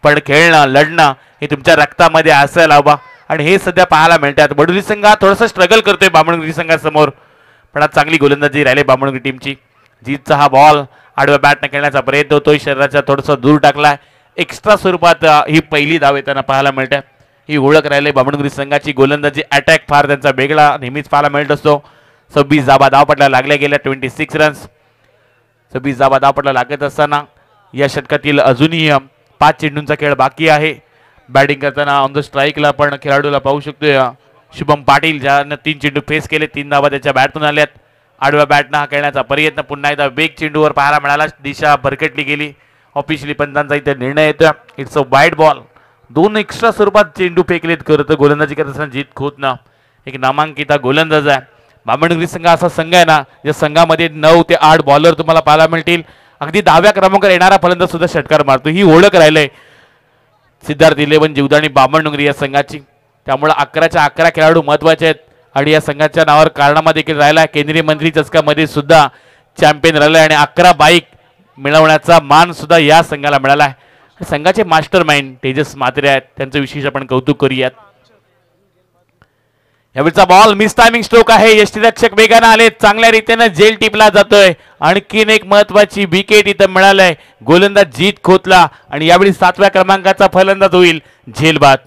पण खेळणं लढणं हे तुमच्या रक्तामध्ये असायला हवं आणि हे सध्या पाहायला मिळतात. वडवली संघ थोडंसं स्ट्रगल करतोय बामणडुंगरी संघासमोर पण आज चांगली गोलंदाजी राहिली बामणडुंगरी टीमची. जीतचा हा बॉल आडव्या बॅटने खेळण्याचा प्रयत्न होतोय. शरीराच्या थोडंसं दूर टाकलाय. एक्स्ट्रा स्वरूपात ही पहिली धाव येताना पाहायला मिळते. ही ओळख राहिली बामणडुंगरी संघाची. गोलंदाजी अटॅक फार त्यांचा वेगळा नेहमीच पाहायला मिळत असतो. 26 धावा धावपटला लागल्या गेल्या 26 रन्स. 26 धावा धावपटला लागत असताना या षटकातील अजूनही 5 चेंडूंचा खेळ बाकी आहे. बॅटिंग करताना ऑन द स्ट्राईकला आपण खेळाडूला पाहू शकतोय शुभम पाटील ज्यानं 3 चेंडू फेस केले. 3 धावा त्याच्या बॅटतून आल्यात. आडव्या बॅटनं हा खेळण्याचा प्रयत्न पुन्हा एकदा वेग चेंडूवर पाहायला मिळाला. दिशा भरकटली गेली. ऑफिशियली पंचांचा इथे निर्णय येतोय. It's a wide ball. 2 extra स्वरूपात चेंडू फेकलेत. करत गोलंदाजी करत असताना जीत खोतनं एक नामांकित गोलंदाज आहे. बामणडुंगरी संघ असा संघ आहे ना या संघामध्ये 9 ते 8 बॉलर तुम्हाला पाहायला मिळतील. अगदी 10व्या क्रमांकावर येणारा फलंदाज सुद्धा षटकार मारतो. ही ओळख राहिलंय सिद्धार्थ 11 जीवदानी बामणडुंगरी या संघाची. त्यामुळे 11च्या 11 खेळाडू महत्वाचे आहेत आणि या संघाच्या नावावर कारनामा देखील राहिला. केंद्रीय मंत्री चषकामध्ये सुद्धा चॅम्पियन राहिला आणि 11 बाईक मिळवण्याचा मान सुद्धा या संघाला मिळाला आहे. संघाचे मास्टर माइंड तेजस म्हात्रे आहेत. त्यांचं विशेष आपण कौतुक करूयात. यावेळचा बॉल मिस टायमिंग स्ट्रोक आहे. यष्टीरक्षक वेगाने आले. चांगल्या रीतीने झेल टिपला जातोय. आणखीन एक महत्वाची विकेट इथं मिळालंय. गोलंदाज जीत खोतला आणि यावेळी 7व्या क्रमांकाचा फलंदाज होईल झेलबाद.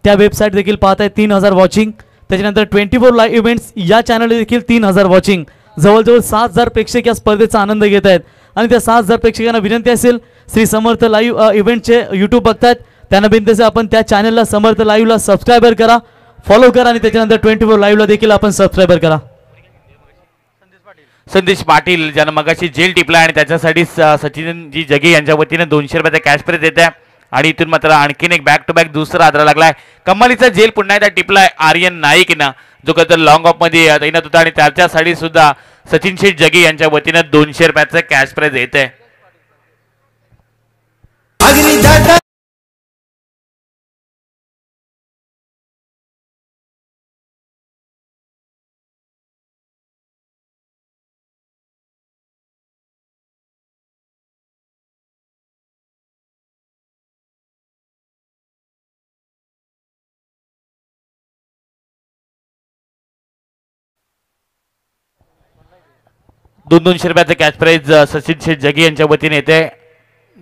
त्या वेबसाईट देखील पाहत आहे 3000 वॉचिंग. त्याच्यानंतर 24 लाईव्ह इव्हेंट्स या चॅनल देखील 3000 वॉचिंग. जवळजवळ 6000 प्रेक्षक या स्पर्धेचा आनंद घेत आहेत आणि त्या 6000 प्रेक्षकांना विनंती असेल श्री समर्थ लाईव्ह इव्हेंटचे यूट्यूब बघतायत त्यांना विनंती असेल आपण त्या चॅनलला समर्थ लाईव्हला सबस्क्राईबर करा, फॉलो करा आणि त्याच्यानंतर 24 लाईव्हला देखील आपण सबस्क्राईबर करा. संदेश पाटील ज्यानं मगाशी जेल टिपला आणि त्याच्यासाठी सचिनजी जगे यांच्या वतीने 200 रुपयाचा कॅश प्राइज येत आहे आणि इथून मात्र आणखीन एक बॅक टू बॅक दुसरा आदरा लागलाय. कमालीचा जेल पुन्हा एकदा टिपलाय आर्यन नाईकनं जो कधी लॉंग ऑफ मध्ये तैनात होता आणि त्याच्यासाठी सुद्धा सचिन शेठ जगे यांच्या वतीने 200 रुपयाचा कॅश प्राइज येत आहे. 200 रुपयाचं कॅच प्राइज सचिन शेठ जगे यांच्या वतीने येते,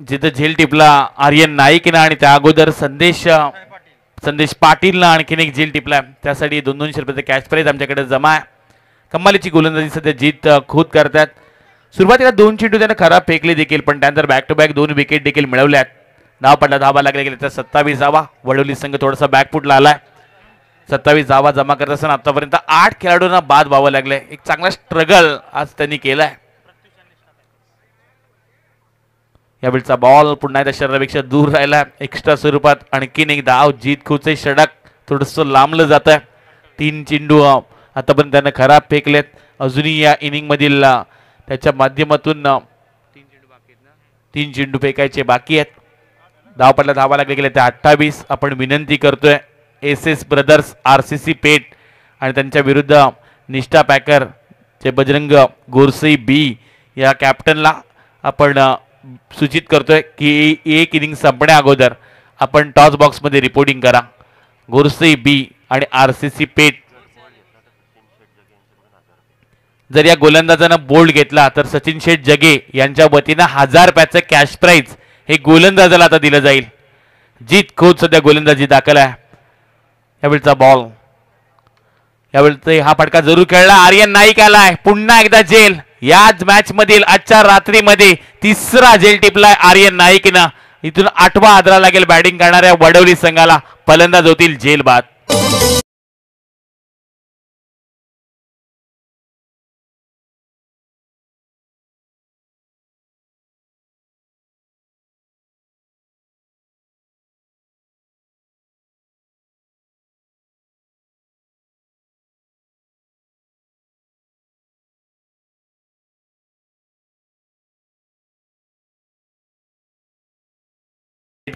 जिथं झेल टिपला आर्यन नाईकनं आणि त्या अगोदर संदेश पाटीलनं आणखीन एक झेल टिपला, त्यासाठी 200 रुपयाचं कॅच प्राइज आमच्याकडे जमा आहे. कमालीची गोलंदाजी सध्या जीत खुद करतात. सुरुवातीला 2 चेंडू त्यानं खराब फेकले देखील, पण त्यानंतर बॅक टू बॅक 2 विकेट देखील मिळवल्यात. धाव पडला, धावा लागल्या गेल्या तर 27 धावा. वडोली संघ थोडासा बॅकफुटला आलाय. 27 धावा जमा करत असताना आतापर्यंत 8 खेळाडूंना बाद व्हावं लागले. एक चांगला स्ट्रगल आज त्यांनी केलाय. यावेळचा बॉल पुन्हा एकदा शरीरापेक्षा दूर राहिला. एक्स्ट्रा स्वरूपात आणखीन एक धाव. जीत खुचे षटक थोडंसं लांबलं जात आहे. 3 चेंडू आतापर्यंत त्यानं खराब फेकलेत. अजूनही या इनिंग मधील त्याच्या माध्यमातून 3 चेंडू फेकायचे बाकी आहेत. धाव पडला, धावा लागले गेले ते 28. आपण विनंती करतोय एस ब्रदर्स RCC पेठ आणि त्यांच्या विरुद्ध निष्ठा पॅकर चे बजरंग गोरसई बी या कॅप्टनला आपण सूचित करतोय की एक इनिंग संपण्या अगोदर आपण टॉस बॉक्समध्ये रिपोर्टिंग करा. गोरसई बी आणि RCC पेठ जर या गोलंदाजानं बोल्ड घेतला तर सचिन शेठ जगे यांच्या वतीनं 1000 रुपयाचं कॅश प्राइज हे गोलंदाजाला आता दिलं जाईल. जीत खोत सध्या गोलंदाजी दाखल आहे. यावेळचा बॉल, यावेळचा हा फटका जरूर खेळला. आर्यन नाईक आलाय. पुन्हा एकदा जेल. याच मॅच मधील आजच्या रात्रीमध्ये 3रा जेल टिपलाय आर्यन नाईकनं. इथून 8वा आदरा लागेल बॅटिंग करणाऱ्या वडवली संघाला. फलंदाज होतील जेल बाद.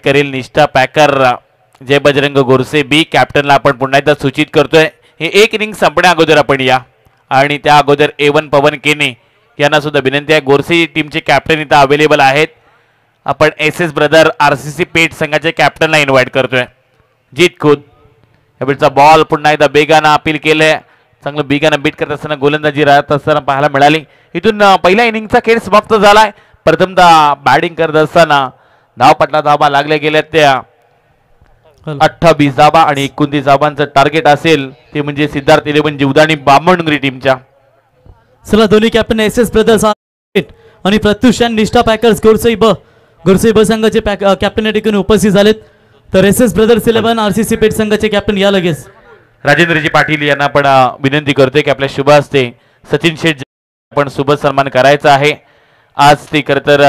करेल निष्ठा पॅकर जय बजरंग गोरसे बी. कॅप्टनला आपण पुन्हा एकदा सूचित करतोय हे एक इनिंग संपण्या अगोदर आपण या, आणि त्या अगोदर A1 पवन केने यांना सुद्धा विनंती आहे. गोरसे टीमचे कॅप्टन इथं अवेलेबल आहेत. आपण SS ब्रदर RCC पेठ संघाचे कॅप्टनला इन्व्हाइट करतोय. जीत खुद. यावेळचा बॉल पुन्हा एकदा बेगाना अपील केलंय. चांगलं बेगाना बीट करत असताना गोलंदाजी राहत असताना पाहायला मिळाली. इथून पहिल्या इनिंगचा खेळ समाप्त झालाय. प्रथमतः बॅटिंग करत असताना धाव पटला, धावा लागल्या गेल्या त्या 28 धावा आणि 29 धावांचं टार्गेट असेल ते म्हणजे सिद्धार्थ 11 जीवदानी बामणडोंगरी टीमच्या. चला दोन्ही कॅप्टन SS ब्रदर्स आणि प्रत्युष निष्ठा पॅकर्स गोरसई ब संघाचे कॅप्टन या ठिकाणी उपस्थित झालेत. तर SS ब्रदर्स 11 RCC पेठ संघाचे कॅप्टन या लगेच. राजेंद्रजी पाटील यांना आपण विनंती करतोय की आपल्या शुभ हस्ते सचिन शेठ आपण शुभ सन्मान करायचा आहे. आज ते खरं तर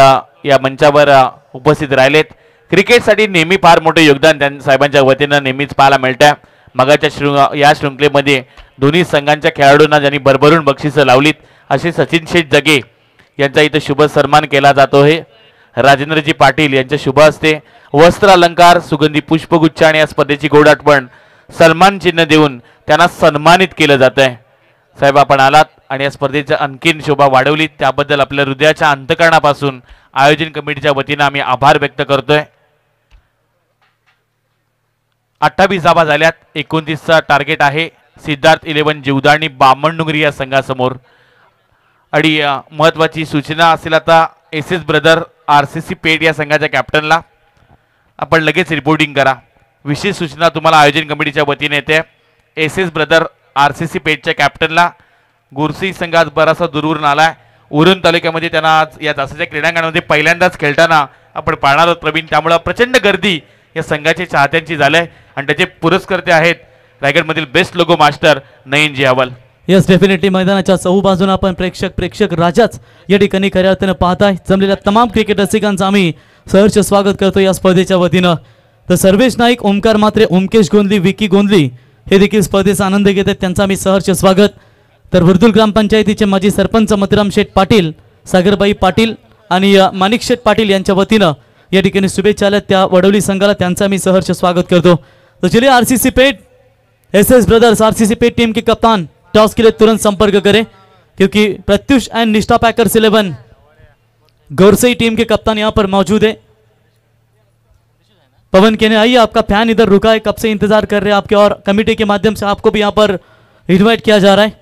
या मंचावर उपस्थित राहिलेत. क्रिकेटसाठी नेहमी फार मोठे योगदान त्यांच्या साहेबांच्या वतीनं नेहमीच पाहायला मिळतं. मगाच्या या शृंखलेमध्ये दोन्ही संघांच्या खेळाडूंना ज्यांनी भरभरून बक्षिसं लावलीत असे सचिन शेठ जगे यांचा इथं शुभ सन्मान केला जातो आहे. राजेंद्रजी पाटील यांच्या शुभ हस्ते वस्त्र अलंकार, सुगंधी पुष्पगुच्छ आणि या स्पर्धेची गोड आठवण सन्मान चिन्ह देऊन त्यांना सन्मानित केलं जात आहे. साहेब आपण आलात आणि या स्पर्धेची आणखीन शोभा वाढवली, त्याबद्दल आपल्या हृदयाच्या अंतःकरणापासून आयोजन कमिटीच्या वतीनं आम्ही आभार व्यक्त करतोय. 28 धावा झाल्यात. 29चा टार्गेट आहे सिद्धार्थ 11 जीवदानी बामणडोंगरी या संघासमोर. आणि महत्वाची सूचना असेल आता SS ब्रदर RCC पेठ या संघाच्या कॅप्टनला आपण लगेच रिपोर्टिंग करा. विशेष सूचना तुम्हाला आयोजन कमिटीच्या वतीने येते. SS ब्रदर RCC पेठच्या कॅप्टनला गोरसी संघात बराचसा दूरवरून आलाय. उरण तालुक्यामध्ये त्यांना आज या तासाच्या क्रीडांगणामध्ये पहिल्यांदाच खेळताना आपण पाहणार आहोत प्रवीण. त्यामुळे प्रचंड गर्दी या संघाच्या चाहत्यांची झालंय आणि त्याचे पुरस्कर्ते आहेत रायगडमधील बेस्ट लोगो मास्टर नयनजी अवल. यस डेफिनेटली मैदानाच्या चहू बाजून आपण प्रेक्षक राजाच या ठिकाणी खऱ्या अर्थानं पाहताय. जमलेल्या तमाम क्रिकेट रसिकांचं आम्ही सहर्ष स्वागत करतो या स्पर्धेच्या वतीनं. तर सर्वेश नाईक, ओमकार मात्रे, ओमकेश गोंदली, विकी गोंदली हे देखील स्पर्धेचा आनंद घेत आहेत. त्यांचं आम्ही सहर्ष स्वागत. तर वर्दुल ग्रामपंचायतीचे माजी सरपंच मतिराम शेठ पाटील, सागरबाई पाटील आणि माणिक शेठ पाटील यांच्या वतीनं या ठिकाणी शुभेच्छा आल्या त्या वडवली संघाला. त्यांचं आम्ही सहर्ष स्वागत करतो. तो चलिए RCC पेठ SS ब्रदर्स RCC पेठ टीम के कप्तान टॉस के लिए तुरंत संपर्क करें क्योंकि प्रत्युष एंड निष्ठा पैकर्स 11 गोरसई टीम के कप्तान यहाँ पर मौजूद है. पवन केने आइए, आपका फैन इधर रुका है, कब से इंतजार कर रहे हैं आपके और कमेटी के माध्यम से आपको भी यहाँ पर इन्वाइट किया जा रहा है.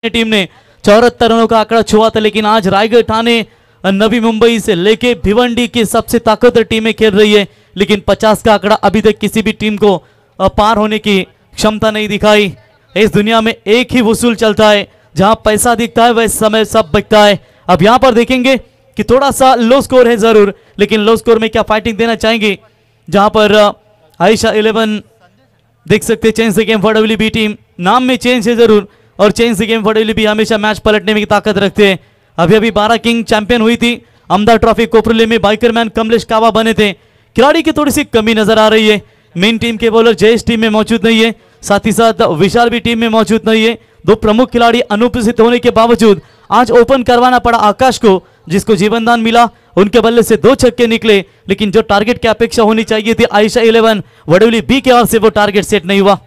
टीम ने 74 रनों का आंकड़ा छुआ था, लेकिन आज रायगढ़, ठाणे, नवी मुंबई से लेके भिवंडी की सबसे ताकतवर टीमें खेल रही है, लेकिन 50 का आंकड़ा अभी तक किसी भी टीम को पार होने की क्षमता नहीं दिखाई। इस दुनिया में एक ही वसूल चलता है, जहां पैसा दिखता है वह समय सब बिकता है। अब यहां पर देखेंगे कि थोड़ा सा लो स्कोर है जरूर, लेकिन लो स्कोर में क्या फाइटिंग देना चाहेंगे, जहां पर आयशा 11 देख सकते change the game for WB team, नाम में चेंज है जरूर, और change the game for WB हमेशा मैच पलटने में ताकत रखते हैं। अभी 12 किंग चैंपियन हुई थी, अमदा ट्रॉफी कोपरले में बाइकरमैन कमलेश कावा बने थे। खिलाड़ी की थोड़ी सी कमी नजर आ रही है, मेन टीम के बॉलर जयेश टीम में मौजूद नहीं है, साथ ही साथ विशाल भी टीम में मौजूद नहीं है। दो प्रमुख खिलाड़ी अनुपस्थित होने के बावजूद आज ओपन करवाना पड़ा आकाश को, जिसको जीवनदान मिला, उनके बल्ले से 2 छक्के निकले, लेकिन जो टारगेट की अपेक्षा होनी चाहिए थी आयशा 11 वडोली बी के ओर से, वो टारगेट सेट नहीं हुआ।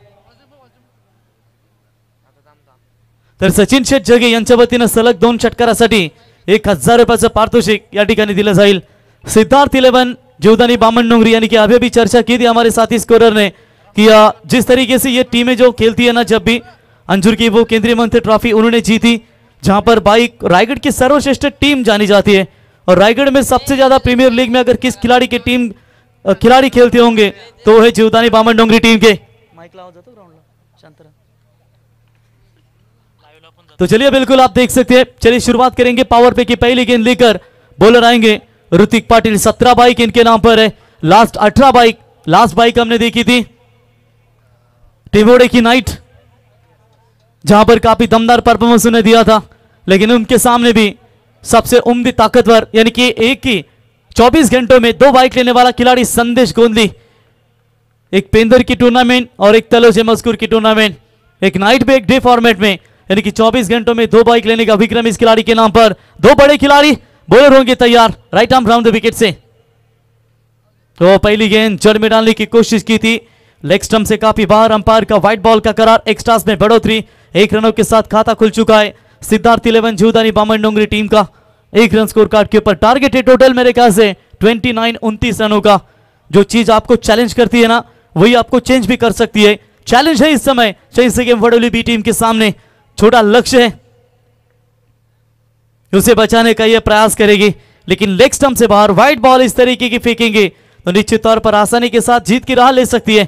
तर सचिन शेठ जगे यांच्या वतीनं सलग 2 षटकारासाठी 1000 रुपयाचं पारितोषिक या ठिकाणी दिलं जाईल। सिद्धार्थ 11 जीवदानी बामन डोंगरी, यानी कि अभी भी चर्चा की थी हमारे साथी स्कोरर ने कि जिस तरीके से ये टीमें जो खेलती है ना, जब भी अंजुर की वो केंद्रीय मंत्री ट्रॉफी उन्होंने जीती, जहां पर बाइक रायगढ़ की सर्वश्रेष्ठ टीम जानी जाती है, और रायगढ़ में सबसे ज्यादा प्रीमियर लीग में अगर किस खिलाड़ी की टीम खिलाड़ी खेलते होंगे तो है जीवदानी बामन डोंगरी टीम के। तो चलिए बिल्कुल आप देख सकते हैं, चलिए शुरुआत करेंगे पावर पे की पहली गेंद लेकर। बॉलर आएंगे ऋतिक पाटिल, 17 बाइक इनके नाम पर है, लास्ट 18 बाइक, लास्ट बाइक हमने देखी थी टिमोडे की नाइट, जहां पर काफी दमदार परफॉर्मेंस उन्हें दिया था, लेकिन उनके सामने भी सबसे उम्दी ताकतवर, यानी कि एक ही 24 घंटों में 2 बाइक लेने वाला खिलाड़ी संदेश गोंदली, एक पेंदर की टूर्नामेंट और एक तलोजे मस्कूर की टूर्नामेंट, एक नाइट में एक डे फॉर्मेट में, यानी कि 24 घंटों में 2 बाइक लेने का विक्रम इस खिलाड़ी के नाम पर। 2 बड़े खिलाड़ी बॉलर होंगे तैयार, right arm round the wicket से। तो पहली गेंद जड़ में डालने की कोशिश की थी, लेग स्टंप से काफी बाहर, अंपायर का व्हाइट बॉल का करार, एक्स्ट्रास में बढ़ोतरी, 1 रनों के साथ खाता खुल चुका है सिद्धार्थ 11 जीवदानी बामन डोंगरी टीम का। 1 रन स्कोर कार्ड के ऊपर टारगेट है टोटल मेरे ख्याल से 29 रनों का। जो चीज आपको चैलेंज करती है ना, वही आपको चेंज भी कर सकती है। चैलेंज है इस समय change game Vadoli B team के सामने, छोटा लक्ष्य है, उसे बचाने का यह प्रयास करेगी, लेकिन लेग स्टंप से बाहर व्हाइट बॉल इस तरीके की फेंकेंगे तो निश्चित तौर पर आसानी के साथ जीत की राह ले सकती है।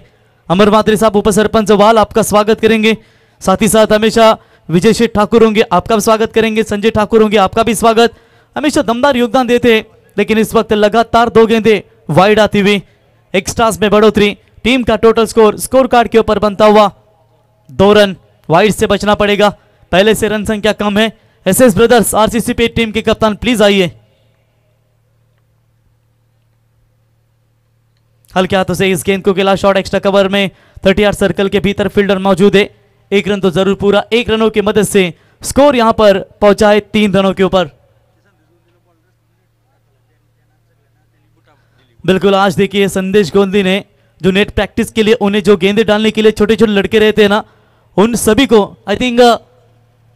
अमर मात्री साहब उप सरपंच वाल आपका स्वागत करेंगे, साथ ही साथ हमेशा विजय शेठ ठाकुर होंगे, आपका भी स्वागत करेंगे, संजय ठाकुर होंगे, आपका भी स्वागत। हमेशा दमदार योगदान देते हैं, लेकिन इस वक्त लगातार 2 गेंदें वाइड आती हुई, एक्स्ट्रास में बढ़ोतरी, टीम का टोटल स्कोर कार्ड के ऊपर बनता हुआ 2 रन, वाइड से बचना पड़ेगा, पहले से रन संख्या कम है। एसएस ब्रदर्स आरसीसी पे टीम के कप्तान प्लीज आइए। हल्के हाथों से इस गेंद को खेला, शॉट एक्स्ट्रा कवर में 30 यार्ड सर्कल के भीतर फील्डर मौजूद है, 1 रन तो जरूर पूरा, 1 रनों की मदद से स्कोर यहां पर पहुंचा है 3 रनों के ऊपर। बिल्कुल आज देखिए संदेश गोंदी ने जो नेट प्रैक्टिस के लिए उन्हें जो गेंदे डालने के लिए छोटे छोटे लड़के रहते हैं ना, उन सभी को आई थिंक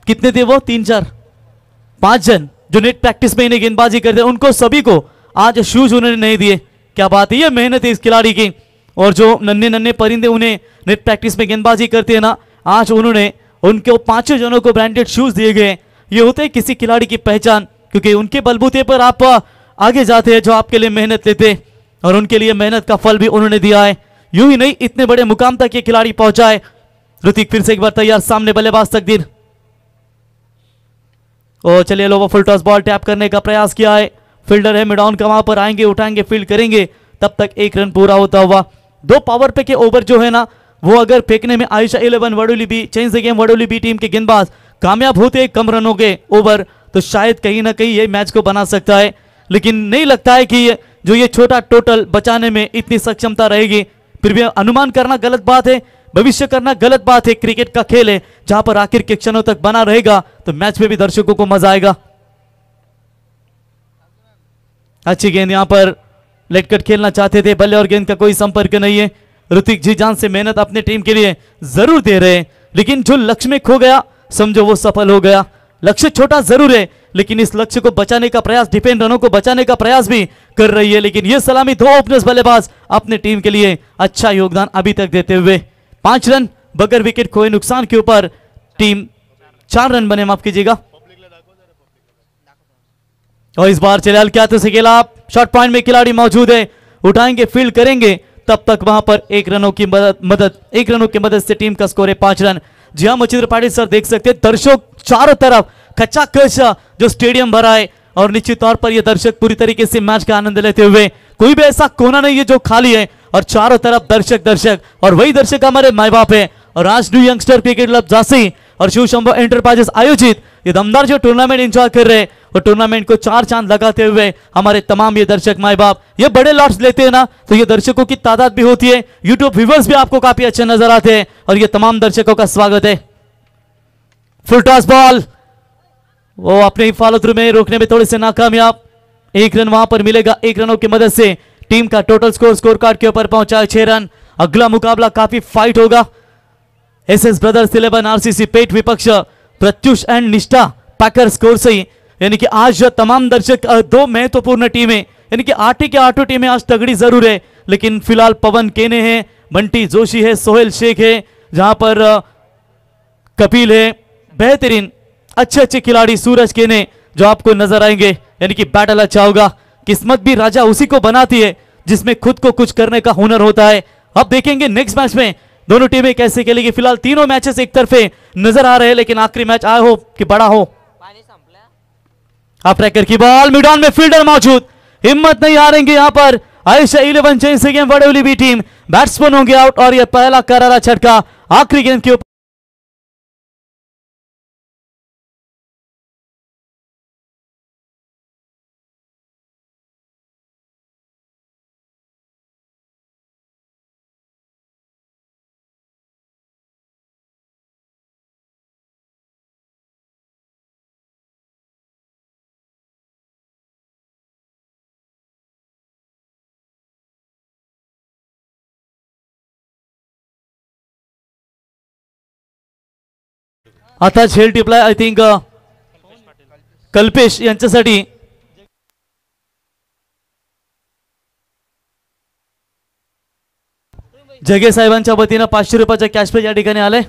कितने थे वो 3-4-5 जन जो नेट प्रैक्टिस में इन्हें गेंदबाजी करते हैं, उनको सभी को आज शूज उन्होंने नहीं दिए। क्या बात है, ये मेहनत है इस खिलाड़ी की। और जो नन्हे नन्हे परिंदे उन्हें नेट प्रैक्टिस में गेंदबाजी करते हैं ना, आज उन्होंने उनको 5 जनों को ब्रांडेड शूज दिए गए। ये होते हैं किसी खिलाड़ी की पहचान, क्योंकि उनके बलबूते पर आप आगे जाते हैं जो आपके लिए मेहनत लेते हैं, और उनके लिए मेहनत का फल भी उन्होंने दिया है। यूं ही नहीं, इतने बड़े मुकाम तक ये खिलाड़ी पहुंचा है। ऋतिक फिर से एक बार तैयार, सामने बल्लेबाज तकदीर, और चलिए लोवर फुल टॉस बॉल टैप करने का प्रयास किया है, फील्डर है मिड ऑन का, वहां पर आएंगे, उठाएंगे, फील्ड करेंगे, तब तक 1 रन पूरा होता हुआ। 2 पावर पे के ओवर जो है ना, वो अगर फेंकने में Ayesha 11 Vadoli B change the game Vadoli B team के गेंदबाज कामयाब होते कम रनों के ओवर, तो शायद कहीं ना कहीं ये मैच को बना सकता है। लेकिन नहीं लगता है कि जो ये छोटा टोटल बचाने में इतनी सक्षमता रहेगी। फिर भी अनुमान करना गलत बात है, भविष्य करना गलत बात है। क्रिकेट का खेल है, जहां पर आखिर के क्षणों तक बना रहेगा तो मैच में भी दर्शकों को मजा आएगा। अच्छी गेंद, यहां पर लेट कट खेलना चाहते थे, बल्ले और गेंद का कोई संपर्क नहीं है। ऋतिक जी जान से मेहनत अपने टीम के लिए जरूर दे रहे हैं, लेकिन जो लक्ष्य में खो गया समझो वो सफल हो गया। लक्ष्य छोटा जरूर है, लेकिन इस लक्ष्य को बचाने का प्रयास, डिफेंड रनों को बचाने का प्रयास भी कर रही है। लेकिन यह सलामी 2 ओपनर्स बल्लेबाज अपने टीम के लिए अच्छा योगदान अभी तक देते हुए 5 रन बगैर विकेट खोए नुकसान के ऊपर टीम 4 रन बने, माफ कीजिएगा। और इस बार चले क्या तो से शॉट पॉइंट में खिलाड़ी मौजूद है, उठाएंगे, फील्ड करेंगे, तब तक वहां पर 1 रनों की मदद से टीम का स्कोर है 5 रन। जी हाँ मचिंद्र पाटिल सर, देख सकते हैं दर्शक चारों तरफ खचाखच जो स्टेडियम भरा है, और निश्चित तौर पर ये दर्शक पूरी तरीके से मैच का आनंद लेते हुए, कोई भी ऐसा कोना नहीं है जो खाली है, और चारों तरफ दर्शक, और वही दर्शक हमारे माई बाप है। और आज new youngster cricket club Jhansi और शिव शंभू एंटरप्राइजेस आयोजित ये दमदार जो टूर्नामेंट एंजॉय कर रहे हैं, और टूर्नामेंट को 4 चांद लगाते हुए हमारे तमाम ये दर्शक माई बाप ये बड़े लॉट्स लेते हैं ना, तो ये दर्शकों की तादाद भी होती है, यूट्यूब व्यूवर्स भी आपको काफी अच्छे नजर आते हैं, और ये तमाम दर्शकों का स्वागत है। फुल टॉस बॉल, वो अपने फॉलो थ्रू में रोकने में थोड़े से नाकामयाब। 1 रन वहां पर मिलेगा, 1 रनों की मदद से टीम का टोटल स्कोर कार्ड के ऊपर पहुंचा है 6 रन। अगला मुकाबला काफी फाइट होगा। एसएस ब्रदर्स 11 आरसीसी पेट विपक्ष प्रत्युष एंड निष्ठा पैकर स्कोर से, यानी कि आज तमाम दर्शक 2 महत्वपूर्ण टीमें, यानी कि 8 के 8 टीमें आज तगड़ी जरूर है, लेकिन फिलहाल पवन केने हैं, बंटी जोशी है, सोहेल शेख है, जहां पर कपिल है, बेहतरीन अच्छे खिलाड़ी सूरज केने जो आपको नजर आएंगे, यानी कि बैटल अच्छा होगा। किस्मत भी राजा उसी को बनाती है जिसमें खुद को कुछ करने का हुनर होता है। अब देखेंगे नेक्स्ट मैच में दोनों टीमें कैसे खेलेगी। फिलहाल तीनों मैचेस एक तरफे नजर आ रहे हैं, लेकिन आखिरी मैच आया हो कि बड़ा हो। आप ट्रैकर की बॉल, मिड ऑन में फील्डर मौजूद, हिम्मत नहीं हारेंगे यहां पर आयशा 11 चेंज से game Vadoli B team, batsman होंगे आउट, और यह पहला करारा झटका आखिरी गेंद के ऊपर। आता झेल टिपलाय आय थिंक कल्पेश यांच्यासाठी। जगे साहेबांच्या वतीनं 500 रुपयाचा कॅश प्राइज या ठिकाणी आले।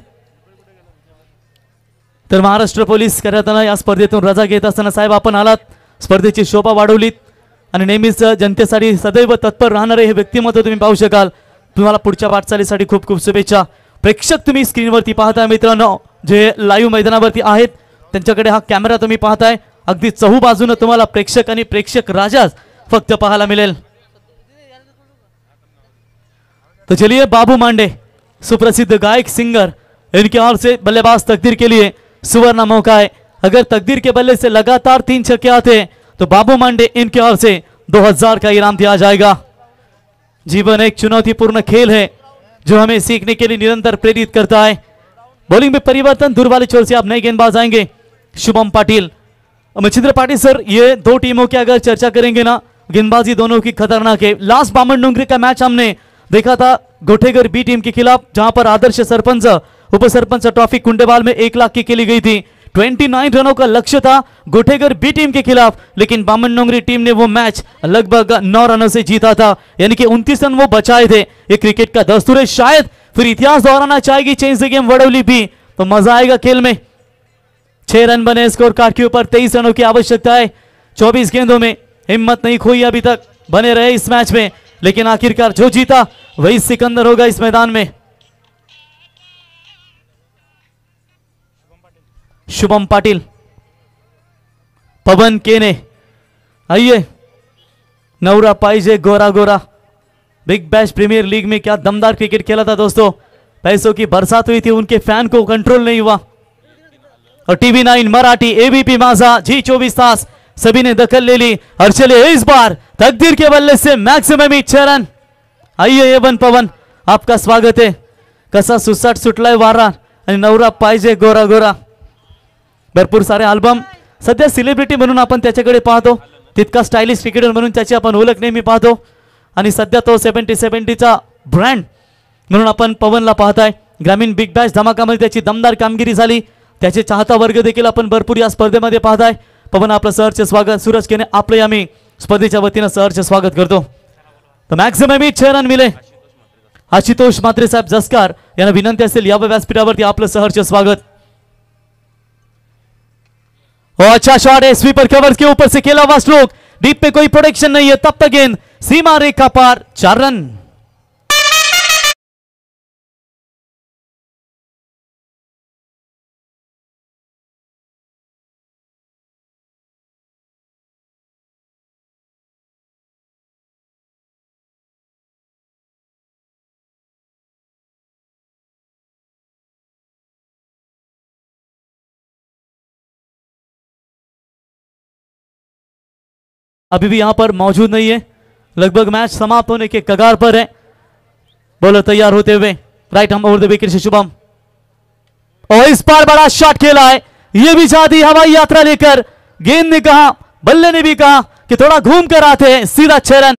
तर महाराष्ट्र पोलीस करताना या स्पर्धेतून रजा घेत असताना साहेब आपण आलात, स्पर्धेची शोभा वाढवलीत, आणि नेहमीच जनतेसाठी सदैव तत्पर राहणारे हे व्यक्तिमत्व तुम्ही पाहू शकाल। तुम्हाला पुढच्या वाटचालीसाठी खूप खूप शुभेच्छा। प्रेक्षक तुम्ही स्क्रीनवरती पाहताय मित्रांनो, जे लाईव्ह मैदानावरती आहेत त्यांच्याकडे हा कॅमेरा तुम्ही पाहताय, अगदी चहू बाजूने तुम्हाला प्रेक्षक आणि प्रेक्षक राजाच फक्त पाहायला मिळेल। तो चलिए बाबू मांडे सुप्रसिद्ध गायक सिंगर, इनके ओर से बल्लेबाज तकदीर के लिए सुवर्ण मौका है। अगर तकदीर के बल्ले से लगातार 3 छक्के आते हैं तो बाबू मांडे इनके ओर से 2000 का इनाम दिया जाएगा। जीवन एक चुनौतीपूर्ण खेल है जो हमें सीखने के लिए निरंतर प्रेरित करता है। बॉलिंग में परिवर्तन, दूर वाले छोर से आप नए गेंदबाज आएंगे, शुभम पाटिल। मचिंद्र पाटिल सर, ये 2 टीमों की अगर चर्चा करेंगे ना, गेंदबाजी दोनों की खतरनाक है। लास्ट बामन डोंगरी का मैच हमने देखा था गोठेगर बी टीम के खिलाफ, जहां पर आदर्श सरपंच उप सरपंच ट्रॉफी कुंडेबाल में 1 लाख की खेली गई थी। 29 रनों का लक्ष्य था गोठेगर बी टीम के खिलाफ, लेकिन बामन डोंगरी टीम ने वो मैच लगभग 9 रनों से जीता था, यानी कि 29 रन वो बचाए थे। ये क्रिकेट का दस्तूर है, शायद फिर इतिहास दोहराना चाहेगी चेंज द गेम वडोली भी, तो मजा आएगा खेल में। 6 रन बने स्कोर कार्ड के ऊपर, 23 रनों की आवश्यकता है 24 गेंदों में। हिम्मत नहीं खोई अभी तक, बने रहे इस मैच में, लेकिन आखिरकार जो जीता वही सिकंदर होगा इस मैदान में। शुभम पाटिल, पवन केने, आइए। नवरा पाइजे Gora Gora, big bash premier league में क्या दमदार क्रिकेट खेला था दोस्तों। पैसों की बरसात हुई थी, उनके फैन को कंट्रोल नहीं हुआ। और टीवी 9 मराठी, एबीपी माझा, जी 24 तास सभी ने दखल ले ली। और चलिए इस बार तकदीर के बल्ले से मैक्सिमम ही 6 रन। आइए एवन पवन, आपका स्वागत है। कसा सुसाट सुटलाय वारा आणि नवरा पाहिजे गोरा गोरा। भरपूर सारे अल्बम, सध्या सेलिब्रिटी म्हणून आपण त्याच्याकडे पाहतो, तितका स्टायलिश क्रिकेटर म्हणून त्याची आपण ओळख नेहमी पाहतो, आणि सध्या तो 70-70चा ब्रँड म्हणून आपण पवनला पाहताय। ग्रामीण बिग बॅश धमाकामध्ये त्याची दमदार कामगिरी झाली, त्याचे चाहता वर्ग देखील आपण भरपूर या स्पर्धेमध्ये पाहताय। पवन, आपलं सहर्ष स्वागत। सूरज केने, आपलं आम्ही स्पर्धेच्या वतीनं सहर्ष स्वागत करतो। तो मॅक्सिमम ही 6 रन मिले। आशुतोष म्हात्रे साहेब जसकार यांना विनंती असेल, या व्यासपीठावरती आपलं सहर्ष स्वागत। और अच्छा शॉट है, स्वीपर कवर्स के ऊपर से खेला हुआ स्ट्रोक, डीप पे कोई प्रोटेक्शन नहीं है, तब तक गेंद सीमा रेखा पार, 4 रन। अभी भी यहां पर मौजूद नहीं है, लगभग मैच समाप्त होने के कगार पर है। बॉलर तैयार होते हुए right arm over the wicket से शुभम, और इस बार बड़ा शॉट खेला है, ये भी चाहती हवाई यात्रा लेकर, गेंद ने कहा, बल्ले ने भी कहा कि थोड़ा घूम कर आते हैं, सीधा 6 रन।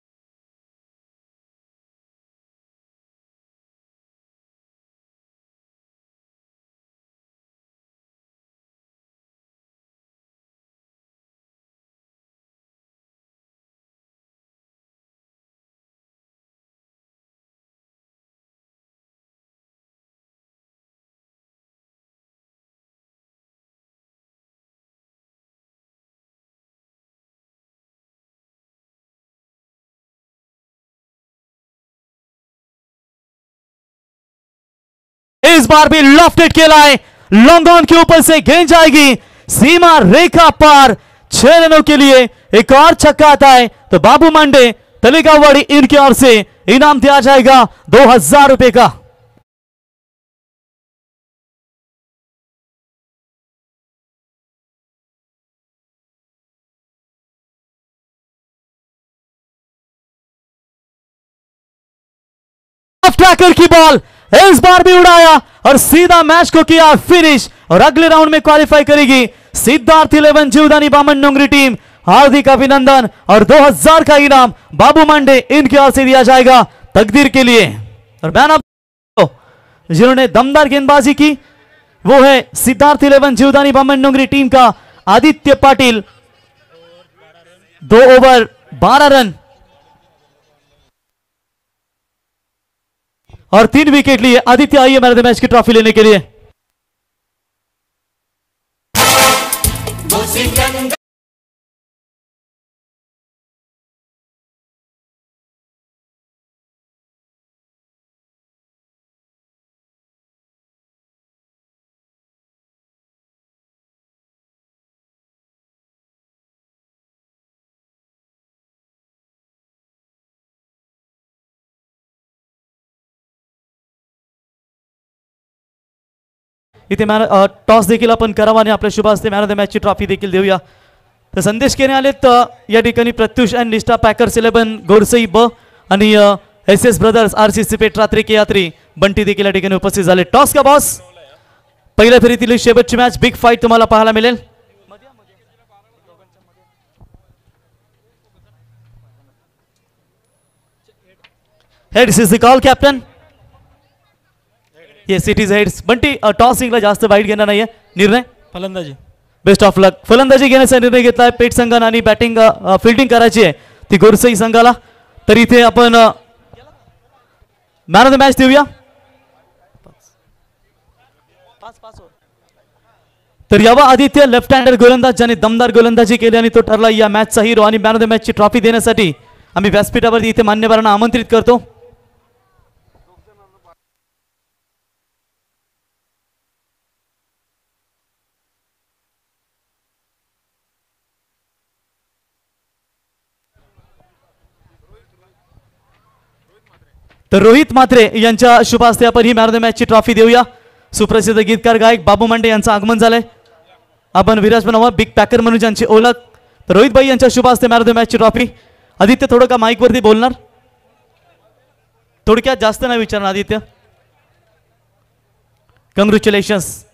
इस बार भी लॉफ्टेड खेला है, लॉन्ग ऑन के ऊपर से गेंद जाएगी सीमा रेखा पार, 6 रनों के लिए एक और छक्का आता है तो बाबू मांडे तलिकावाड़ी इनकी ओर से इनाम दिया जाएगा 2000 रुपए का। ट्रैकर की बॉल इस बार भी उड़ाया और सीधा मैच को किया फिनिश, और अगले राउंड में क्वालिफाई करेगी सिद्धार्थ 11 जीवदानी बामन नोंगरी टीम। हार्दिक अभिनंदन, और 2000 का इनाम बाबू मांडे इनकी ओर से दिया जाएगा तकदीर के लिए। और मैन ऑफ जिन्होंने दमदार गेंदबाजी की वो है सिद्धार्थ 11 जीवदानी बामन नोंगरी टीम का आदित्य पाटिल, 2 ओवर 12 रन और 3 विकेट लिए। आदित्य आइए मैन ऑफ द मैच की ट्रॉफी लेने के लिए। इथे मॅन टॉस देखील आपण करावा आणि आपल्या शुभ हस्ते मॅन ऑफ द मॅचची ट्रॉफी देखील देऊया। तर संदेश केने आलेत या ठिकाणी प्रत्युष अँड निष्ठा पॅकर्स 11 गोरसई ब आणि एस एस ब्रदर्स RCC पेट रात्री के यात्री बंटी देखील या ठिकाणी उपस्थित झाले। टॉस का बॉस, पहिल्या फेरीतील शेवटची मॅच बिग फाईट तुम्हाला पाहायला मिळेल। Heads is the call captain. Yes it is heads. Bunty toss जिंकला, जास्त वाईट घेणार नाहीये, निर्णय फलंदाजी। बेस्ट ऑफ लक। फलंदाजी घेण्याचा निर्णय घेतलाय पेट संघाने आणि बॅटिंग फिल्डिंग करायची आहे ती गोरसई संघाला। तर इथे आपण मॅन ऑफ द मॅच देऊया। तर यावा आदित्य लेफ्ट हँडर गोलंदाज ज्याने दमदार गोलंदाजी केली आणि तो ठरला या मॅचचा हिरो, आणि मॅन ऑफ द मॅचची ट्रॉफी देण्यासाठी आम्ही व्यासपीठावरती इथे मान्यवरांना आमंत्रित करतो। तर रोहित म्हात्रे यांच्या शुभ हस्ते आपण ही मॅन ऑफ द मॅचची ट्रॉफी देऊया। सुप्रसिद्ध गीतकार गायक बाबू मांडे यांचं आगमन झालंय, आपण विराज बनावा बिग पॅकर म्हणून ज्यांची ओळख। तर रोहित भाई यांच्या शुभ हस्ते मॅन ऑफ द मॅचची ट्रॉफी। आदित्य थोडं का माईक वरती बोलणार, थोडक्यात जास्त नाही विचारणार Aditya. Congratulations,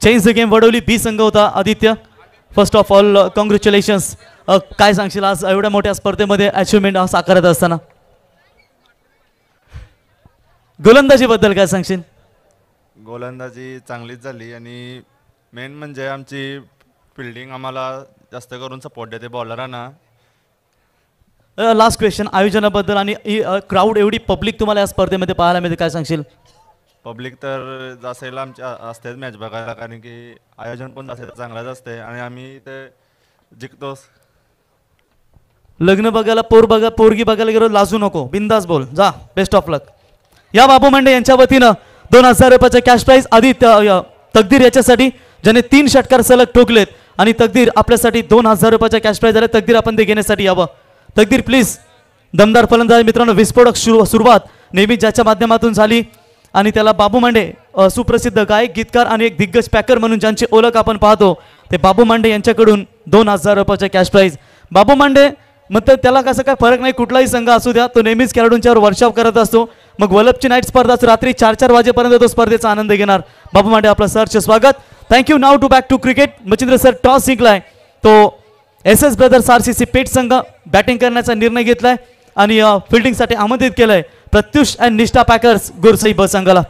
change the game Wadavali B संघ होता Aditya. First of all congratulations. काय सांगशील आज एवढ्या मोठ्या स्पर्धेमध्ये अचिव्हमेंट साकारत असताना? गोलंदाजी बद्दल काय सांगशील? गोलंदाजी चांगलीच झाली आणि मेन म्हणजे आमची फिल्डिंग आम्हाला जास्त करून सपोर्ट देते बॉलरांना। लास्ट क्वेश्चन, आयोजनाबद्दल आणि क्राऊड एवढी पब्लिक तुम्हाला या स्पर्धेमध्ये पाहायला मिळते, काय सांगशील? पब्लिक तर जासेल आमच्या असतेच मॅच बघायला, कारण की आयोजन पण जास्त चांगलाच असते आणि आम्ही ते जिंकतोच. लग्न बघायला पोरगी बघायला गेलो, लाजू नको, बिंदास बोल, जा, बेस्ट ऑफ लक. या बाबू मांडे यांच्या वतीनं 2000 रुपयाचे कॅश प्राइज आधी तकदीर याच्यासाठी ज्याने 3 षटकार सलग ठोकलेत, आणि तकदीर आपल्यासाठी 2000 रुपयाचा कॅश प्राइज आले. तकदीर आपण ते घेण्यासाठी यावं. तकदीर प्लीज. दमदार फलंदाज मित्रांनो, विस्फोटक सुरुवात नेहमी ज्याच्या माध्यमातून झाली, आणि त्याला बाबू मांडे सुप्रसिद्ध गायक, गीतकार आणि एक दिग्गज पॅकर म्हणून ज्यांची ओळख आपण पाहतो, ते बाबू मांडे यांच्याकडून 2000 रुपयाचा कॅश प्राइज. बाबू मांडे मतलब त्याला कसं काय फरक नाही, कुठलाही संघ असू द्या, तो नेहमीच खेळाडूंच्यावर वर्षाव करत असतो. मग वलपची नाईट स्पर्धा रात्री 4-4 वाजेपर्यंत तो स्पर्धेचा आनंद घेणार. बाबू मांडे आपलं सरचे स्वागत. Thank you. Now to back to cricket. Machhindra sir toss जिंकलाय, तो SS ब्रदर्स RCC पेठ संघ बॅटिंग करण्याचा निर्णय घेतलाय आणि फिल्डिंगसाठी आमंत्रित केलंय प्रत्युष अँड निष्ठा पॅकर्स गुरसई ब संघाला.